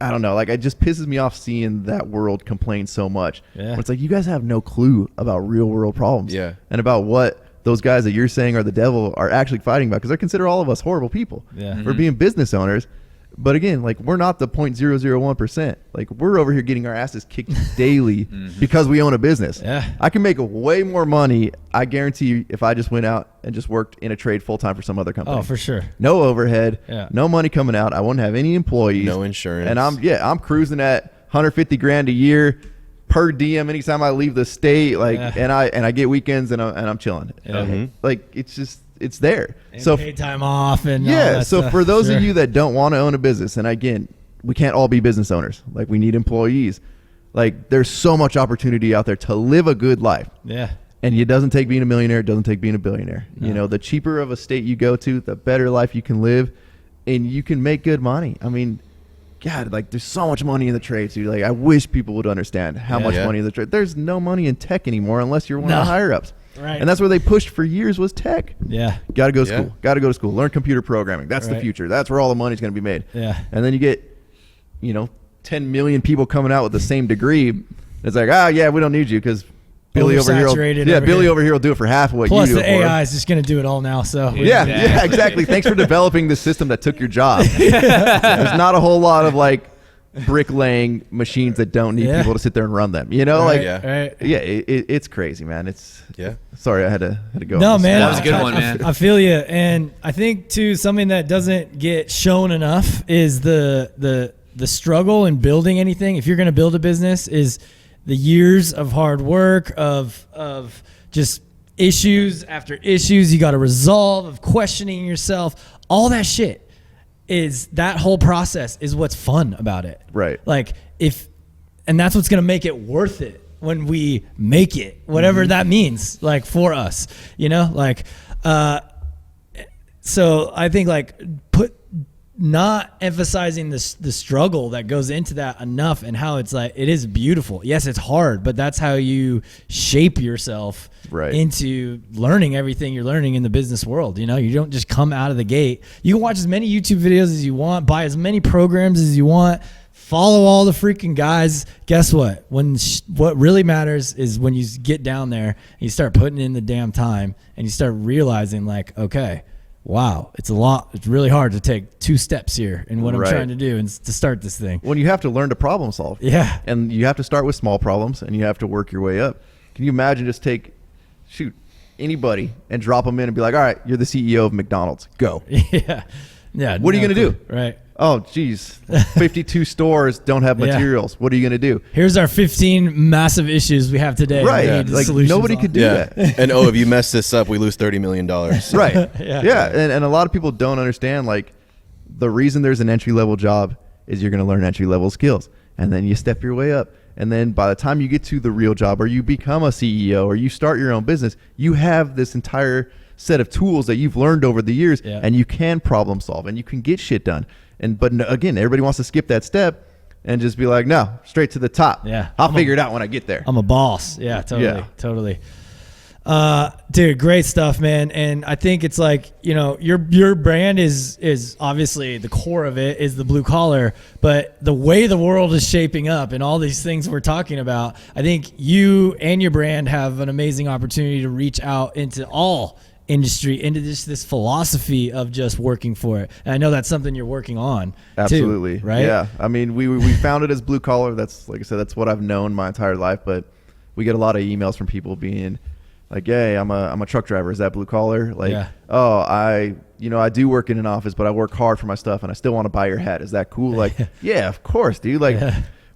I don't know, like it just pisses me off seeing that world complain so much. It's like, you guys have no clue about real world problems and about what those guys that you're saying are the devil are actually fighting about, because they consider all of us horrible people for being business owners. But again, like, we're not the 0.001%. Like, we're over here getting our asses kicked daily because we own a business. I can make way more money, I guarantee you, if I just went out and just worked in a trade full time for some other company. Oh, for sure. No overhead, no money coming out. I wouldn't have any employees, no insurance, and I'm cruising at 150 grand a year per diem anytime I leave the state, and I get weekends and I'm chilling. Like, it's there. And so paid time off and so for those of you that don't want to own a business, and again, we can't all be business owners. Like, we need employees. Like, there's so much opportunity out there to live a good life. And it doesn't take being a millionaire. It doesn't take being a billionaire. No. The cheaper of a state you go to, the better life you can live, and you can make good money. I mean, God, like, there's so much money in the trade, dude. Like, I wish people would understand how much money in the trade. There's no money in tech anymore unless you're one of the higher ups. Right. And that's where they pushed for years was tech. Got to go to school. Got to go to school. Learn computer programming. That's the future. That's where all the money's going to be made. And then you get, 10 million people coming out with the same degree. It's like, we don't need you because Billy over here will do it for half of what Plus you do. Plus, the AI is just going to do it all now. So exactly. Thanks for developing the system that took your job. There's not a whole lot of like bricklaying machines that don't need people to sit there and run them. You know, it's crazy, man. Sorry, I had to go. No, man, that was a good one, man. I feel you, and I think too something that doesn't get shown enough is the struggle in building anything. If you're going to build a business, is the years of hard work of just issues after issues you got to resolve, of questioning yourself, all that shit. Is that whole process is what's fun about it. Right. Like and that's what's going to make it worth it when we make it, whatever that means, like for us, you know, like, so I think like not emphasizing the struggle that goes into that enough, and how it's like, it is beautiful. Yes, it's hard, but that's how you shape yourself into learning everything you're learning in the business world. You know, you don't just come out of the gate. You can watch as many YouTube videos as you want, buy as many programs as you want, follow all the freaking guys. Guess what? What really matters is when you get down there and you start putting in the damn time and you start realizing like, okay, wow, it's really hard to take 2 steps here in what I'm trying to do and to start this thing. When you have to learn to problem solve. Yeah. And you have to start with small problems and you have to work your way up. Can you imagine just anybody and drop them in and be like, all right, you're the CEO of McDonald's. Go. Yeah. Yeah. What are you going to do? Right. Oh, geez. 52 stores don't have materials. What are you going to do? Here's our 15 massive issues we have today. Right. Yeah. Like nobody could do that. And if you mess this up, we lose $30 million. Right. Yeah. And a lot of people don't understand, like, the reason there's an entry-level job is you're going to learn entry-level skills. And then you step your way up. And then by the time you get to the real job, or you become a CEO, or you start your own business, you have this entire set of tools that you've learned over the years, and you can problem solve and you can get shit done. But again, everybody wants to skip that step and just be like, no, straight to the top. Yeah. I'll figure it out when I get there. I'm a boss. Yeah, totally. Dude, great stuff, man. And I think it's like, you know, your brand is obviously the core of it is the blue collar, but the way the world is shaping up and all these things we're talking about, I think you and your brand have an amazing opportunity to reach out into all industry, into this philosophy of just working for it. And I know that's something you're working on. Absolutely. Too, right? Yeah. I mean, we founded as blue collar. That's, like I said, that's what I've known my entire life, but we get a lot of emails from people being like, hey, I'm a truck driver. Is that blue collar? Like, I do work in an office, but I work hard for my stuff and I still want to buy your hat. Is that cool? Like, yeah, of course, dude. Like,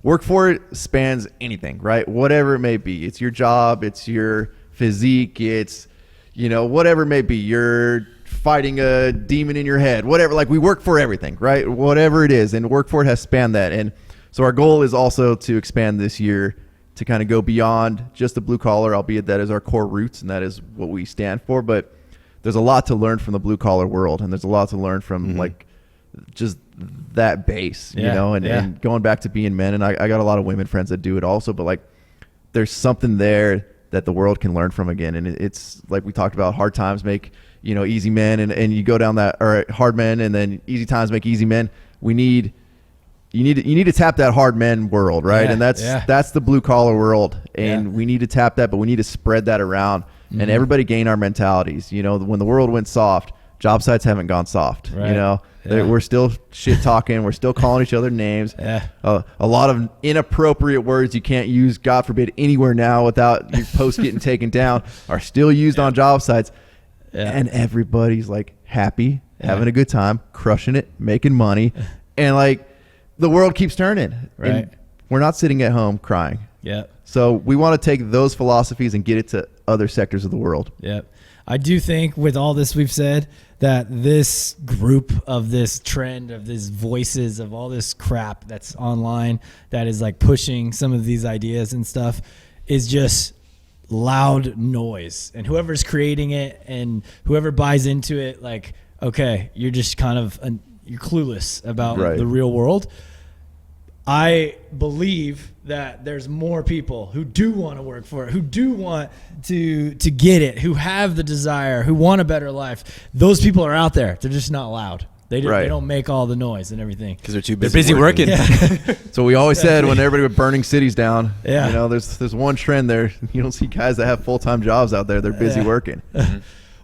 Workforit spans anything, right? Whatever it may be. It's your job. It's your physique. It's, whatever it may be. You're fighting a demon in your head, whatever. Like, we work for everything, right? Whatever it is. And Workforit has spanned that. And so our goal is also to expand this year to kind of go beyond just the blue collar, albeit that is our core roots and that is what we stand for. But there's a lot to learn from the blue collar world, and there's a lot to learn from like just that base, and going back to being men. And I got a lot of women friends that do it also, but like there's something there that the world can learn from again. And it's like we talked about, hard times make, easy men, and you go down that, or hard men, and then easy times make easy men. You need to tap that hard men world, right? And that's the blue collar world, and we need to tap that, but we need to spread that around, and everybody gain our mentalities. When the world went soft, job sites haven't gone soft. Right. We're still shit talking. We're still calling each other names. A lot of inappropriate words you can't use, God forbid, anywhere now without your post getting taken down are still used on job sites, and everybody's like happy, having a good time, crushing it, making money, and like. The world keeps turning. Right. And we're not sitting at home crying. Yeah. So we want to take those philosophies and get it to other sectors of the world. Yeah. I do think with all this we've said that this group of this trend of these voices of all this crap that's online that is like pushing some of these ideas and stuff is just loud noise. And whoever's creating it and whoever buys into it, like, okay, you're just kind of you're clueless about the real world. I believe that there's more people who do want to work for it, who do want to get it, who have the desire, who want a better life. Those people are out there. They're just not loud. They don't make all the noise and everything. Because they're too busy working. So we always said when everybody was burning cities down, there's one trend there. You don't see guys that have full-time jobs out there. They're busy working.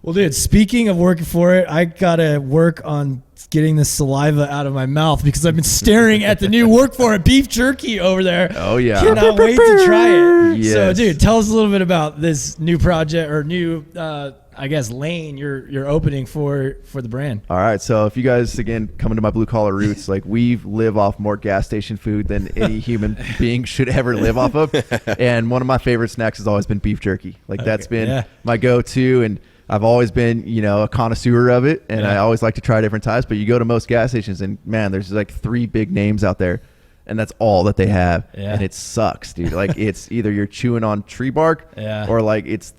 Well, dude, speaking of working for it, I got to work on getting the saliva out of my mouth because I've been staring at the new Workforit beef jerky over there. Oh, yeah. Cannot wait to try it. Yes. So, dude, tell us a little bit about this new project or new, I guess, lane you're opening for the brand. All right. So if you guys, again, come into my blue collar roots, like we live off more gas station food than any human being should ever live off of. And one of my favorite snacks has always been beef jerky. Like that's been my go-to. And I've always been, a connoisseur of it. And I always like to try different types. But you go to most gas stations and man, there's like 3 big names out there. And that's all that they have. Yeah. And it sucks, dude. Like it's either you're chewing on tree bark or like it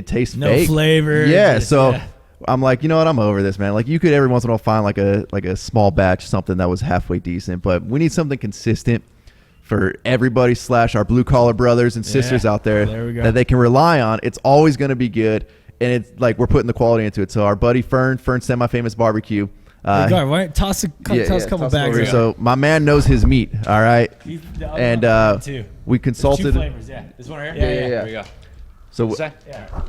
tastes fake. No flavor. Yeah. So I'm like, you know what? I'm over this, man. Like you could every once in a while find like a small batch, something that was halfway decent, but we need something consistent for everybody / our blue collar brothers and sisters out there that they can rely on. It's always going to be good. And it's like, we're putting the quality into it. So our buddy Fern Semi-Famous Barbecue, why don't toss a couple bags. So my man knows his meat, all right? And we consulted. 2 flavors, This one right here? Yeah. There we go. So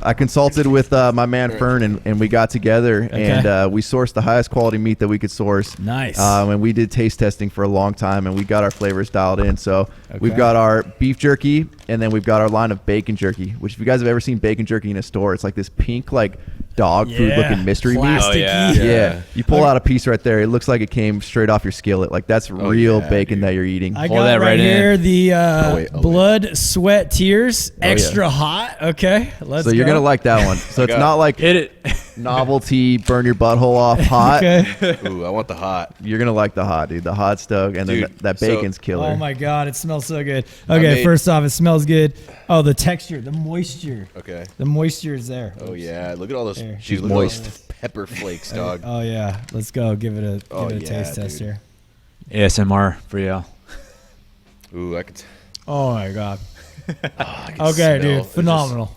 I consulted with my man Fern, and we got together, and we sourced the highest quality meat that we could source. Nice. And we did taste testing for a long time, and we got our flavors dialed in. So we've got our beef jerky, and then we've got our line of bacon jerky, which if you guys have ever seen bacon jerky in a store, it's like this pink, like dog food looking mystery meat. Oh, yeah. You pull out a piece right there. It looks like it came straight off your skillet. Like that's real bacon that you're eating. I got right here the blood, sweat, tears, extra hot. Okay, let's go. So you're going to like that one. So it's not like hit it. Novelty, burn your butthole off hot. Ooh, I want the hot. You're going to like the hot, dude. The hot stove. And then that bacon's killer. Oh, my God. It smells so good. Okay, first off, it smells good. Oh, the texture, the moisture. Okay. The moisture is there. Oh, yeah. Look at all those. She's moist. Those pepper flakes, dog. Oh, yeah. Let's go. Give it a taste test here. ASMR for y'all. Ooh, I could. Oh, my God. Okay, dude. Phenomenal.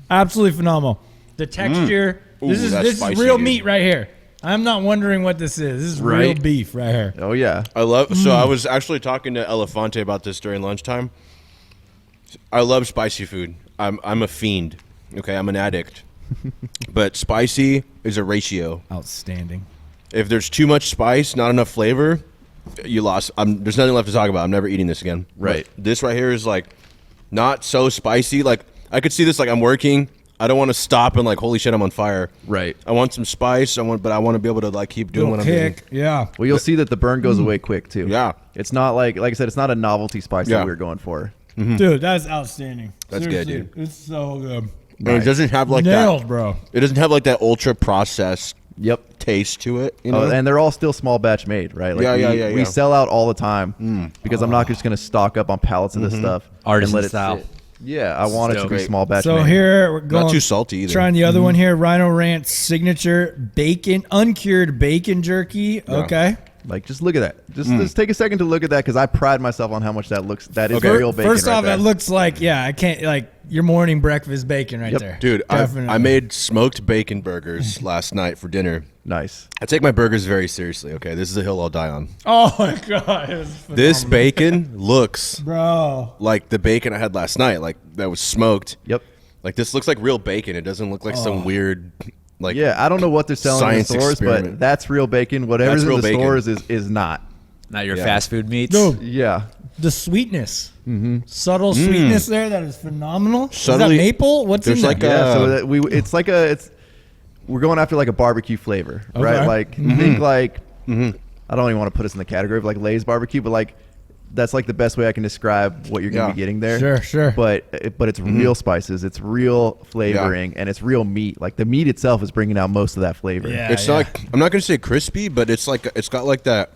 Absolutely phenomenal. The texture. Ooh, this is real meat right here. I'm not wondering what this is. This is real beef right here. Oh, yeah. So I was actually talking to Elefante about this during lunchtime. I love spicy food. I'm a fiend. Okay, I'm an addict. But spicy is a ratio. Outstanding. If there's too much spice, not enough flavor, you lost. There's nothing left to talk about. I'm never eating this again. Right. But this right here is like not so spicy. Like I could see this. Like I'm working. I don't want to stop and like, holy shit, I'm on fire. Right. I want some spice. But I want to be able to like keep doing what I'm doing. Yeah. Well, you'll see that the burn goes away quick too. Yeah. It's not like I said, it's not a novelty spice that we were going for. Mm-hmm. Dude, that's outstanding. That's seriously, good, dude. It's so good. And it doesn't have like that, bro. It doesn't have like that ultra processed taste to it. You know? And they're all still small batch made, right? Like we sell out all the time because I'm not just going to stock up on pallets of this stuff. Artisan and let it style. sit. Yeah, I want it to be small batch So made. here we're going. Not too salty either. Trying the other one here, Rhino Ranch signature bacon, uncured bacon jerky. Yeah. Okay. Like, just look at that. Just take a second to look at that because I pride myself on how much that looks. That is real bacon. First off, that looks like, I can't, like, your morning breakfast bacon right there. Dude, I made smoked bacon burgers last night for dinner. Nice. I take my burgers very seriously, okay? This is a hill I'll die on. Oh, my God. This bacon looks bro like the bacon I had last night, like that was smoked. Yep. Like, this looks like real bacon. It doesn't look like some weird... Like I don't know what they're selling in the stores, but that's real bacon. Whatever's in the stores is not. Not your fast food meats. No. Yeah. The sweetness. Subtle sweetness there that is phenomenal. Is that maple? What's in there? We're going after like a barbecue flavor, right? Like think like I don't even want to put us in the category of like Lay's barbecue, but like that's like the best way I can describe what you're going to be getting there. Sure. But it's real spices, it's real flavoring, and it's real meat. Like the meat itself is bringing out most of that flavor. Yeah, it's not like, I'm not going to say crispy, but it's like it's got like that.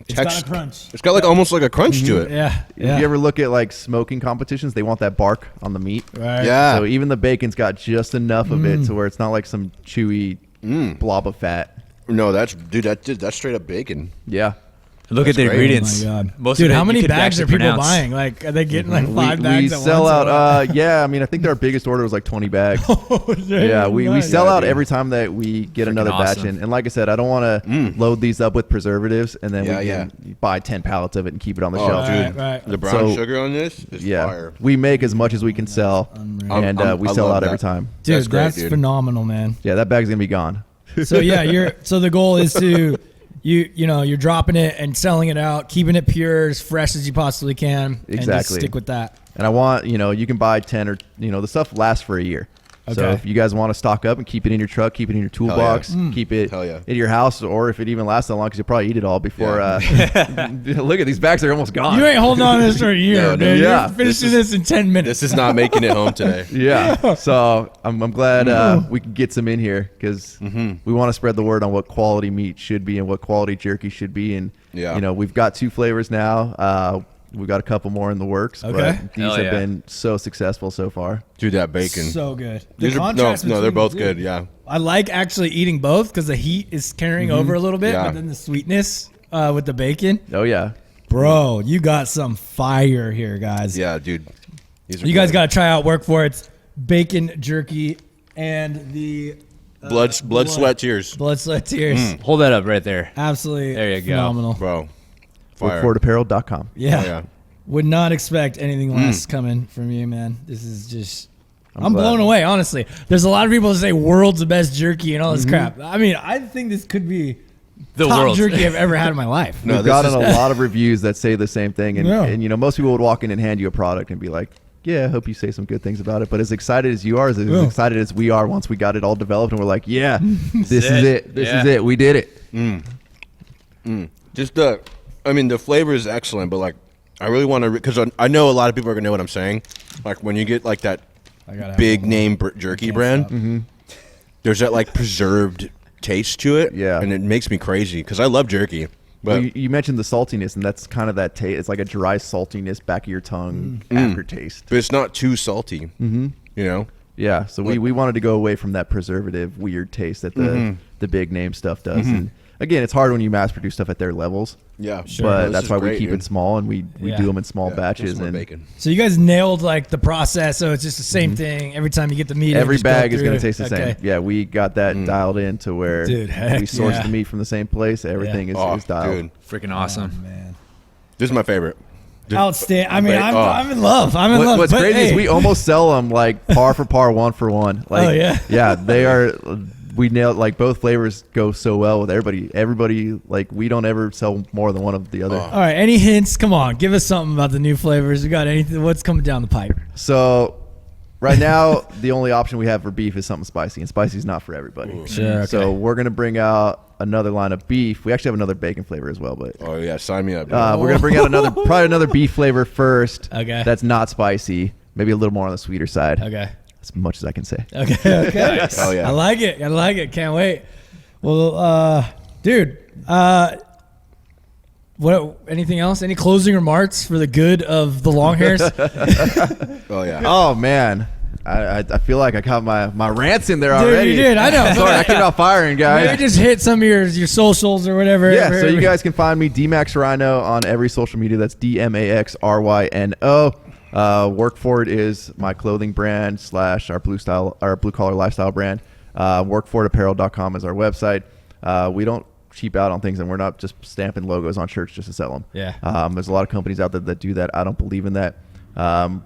It's got a crunch. It's got like almost like a crunch to it. Yeah. If you ever look at like smoking competitions, they want that bark on the meat. Right. Yeah. So even the bacon's got just enough of it to where it's not like some chewy blob of fat. No, that's straight up bacon. Yeah. Look at the ingredients. Oh my God. Dude, how many bags are people buying? Like, are they getting like 5 bags we at sell once? out. I mean, I think our biggest order was like 20 bags. We sell out every time that we get another batch in. And like I said, I don't want to load these up with preservatives and then we can buy 10 pallets of it and keep it on the shelf. Dude, the brown sugar on this is fire. We make as much as we can sell, and we sell out every time. Dude, that's phenomenal, man. Yeah, that bag's gonna be gone. So yeah, so the goal is to you're dropping it and selling it out, keeping it pure, as fresh as you possibly can, and just stick with that. And I want, you can buy 10 or, the stuff lasts for a year. Okay. So if you guys want to stock up and keep it in your truck, keep it in your toolbox, keep it in your house, or if it even lasts that long, because you'll probably eat it all before. Look at these bags are almost gone. You ain't holding on to this for a year, man. Yeah. You're finishing this in 10 minutes. This is not making it home today. Yeah. So I'm glad we can get some in here, because we want to spread the word on what quality meat should be and what quality jerky should be. And, we've got 2 flavors now. We've got a couple more in the works, but these have been so successful so far. Dude, that bacon. So good. They're both good, yeah. I like actually eating both because the heat is carrying over a little bit, but then the sweetness with the bacon. Oh, yeah. Bro, you got some fire here, guys. Yeah, dude. You guys got to try out Workforit's bacon jerky and the... Blood, sweat, tears. Blood, sweat, tears. Hold that up right there. Absolutely there you phenomenal. go. Bro. Workfortapparel.com. Yeah. Would not expect anything less coming from you, man. This is just... I'm blown away, honestly. There's a lot of people that say world's the best jerky and all this crap. I mean, I think this could be the top jerky I've ever had in my life. We've gotten a lot of reviews that say the same thing. And most people would walk in and hand you a product and be like, yeah, I hope you say some good things about it. But as excited as you are, as excited as we are once we got it all developed and we're like, yeah, this is it. This is it. We did it. Just the flavor is excellent, but like, I really want to, because I know a lot of people are going to know what I'm saying. Like when you get like that big name jerky brand, there's that like preserved taste to it. Yeah. And it makes me crazy because I love jerky. But you mentioned the saltiness, and that's kind of that taste. It's like a dry saltiness back of your tongue aftertaste. But it's not too salty, you know? Yeah, so we wanted to go away from that preservative weird taste that the big name stuff does. And again, it's hard when you mass produce stuff at their levels. Yeah, sure. But that's why we keep it small, and we do them in small batches. And bacon. So you guys nailed like the process, so it's just the same thing every time you get the meat. Every bag is going to taste the same. Yeah, we got that dialed in to where we source the meat from the same place. Everything is dialed. Dude, freaking awesome, man. This is my favorite. Outstanding. I mean, I'm in love. I'm in love. What's crazy is we almost sell them like par for par, 1 for 1. Like, yeah, they are. We nailed, like, both flavors go so well with everybody. Everybody, like, we don't ever sell more than one of the other. All right, any hints? Come on, give us something about the new flavors. We got anything? What's coming down the pipe? So right now, the only option we have for beef is something spicy, and spicy is not for everybody. Ooh, sure. Okay. So we're gonna bring out another line of beef. We actually have another bacon flavor as well, but sign me up. We're gonna bring out probably another beef flavor first. Okay. That's not spicy. Maybe a little more on the sweeter side. Okay. As much as I can say. Okay. Nice. Oh yeah. I like it. Can't wait. Well, dude. What? Anything else? Any closing remarks for the good of the long hairs? Oh yeah. Oh man. I feel like I got my rants in there already. Dude, you did. I know. Sorry, I came out firing, guys. Maybe just hit some of your socials or whatever. Yeah, so you guys can find me, DMax Rhino, on every social media. That's DMAXRYNO. Workforit is my clothing brand / our blue collar lifestyle brand. Workfortapparel.com is our website. We don't cheap out on things, and we're not just stamping logos on shirts just to sell them. Yeah. There's a lot of companies out there that do that. I don't believe in that.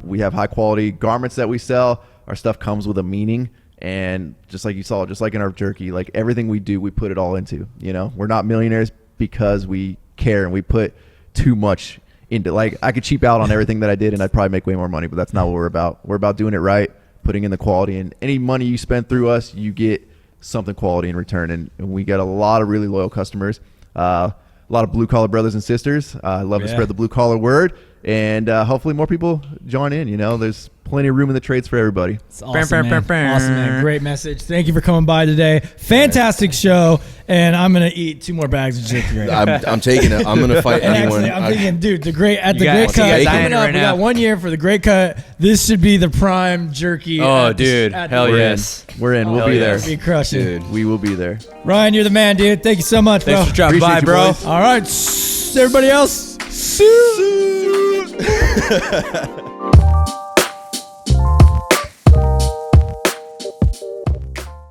We have high quality garments that we sell. Our stuff comes with a meaning, and just like you saw, just like in our jerky, like everything we do, we put it all into. You know, we're not millionaires because we care and we put too much into. Like, I could cheap out on everything that I did and I'd probably make way more money, but that's not what we're about. We're about doing it right, putting in the quality, and any money you spend through us, you get something quality in return. And we get a lot of really loyal customers, a lot of blue collar brothers and sisters. I love to spread the blue collar word, and hopefully more people join in. You know, there's plenty of room in the trades for everybody. It's awesome, man. Awesome, man. Great message. Thank you for coming by today. Fantastic show. And I'm gonna eat 2 more bags of jerky right now. I'm taking it. I'm gonna fight anyone. Actually, I'm thinking, dude, the Great Cut coming up. We got 1 year for the Great Cut. This should be the prime jerky. Oh, dude, hell yes. We're in. We'll be there. We crush it. Dude, we will be there. Ryan, you're the man, dude. Thank you so much, bro. Thanks for dropping by, bro. All right, everybody else. See you.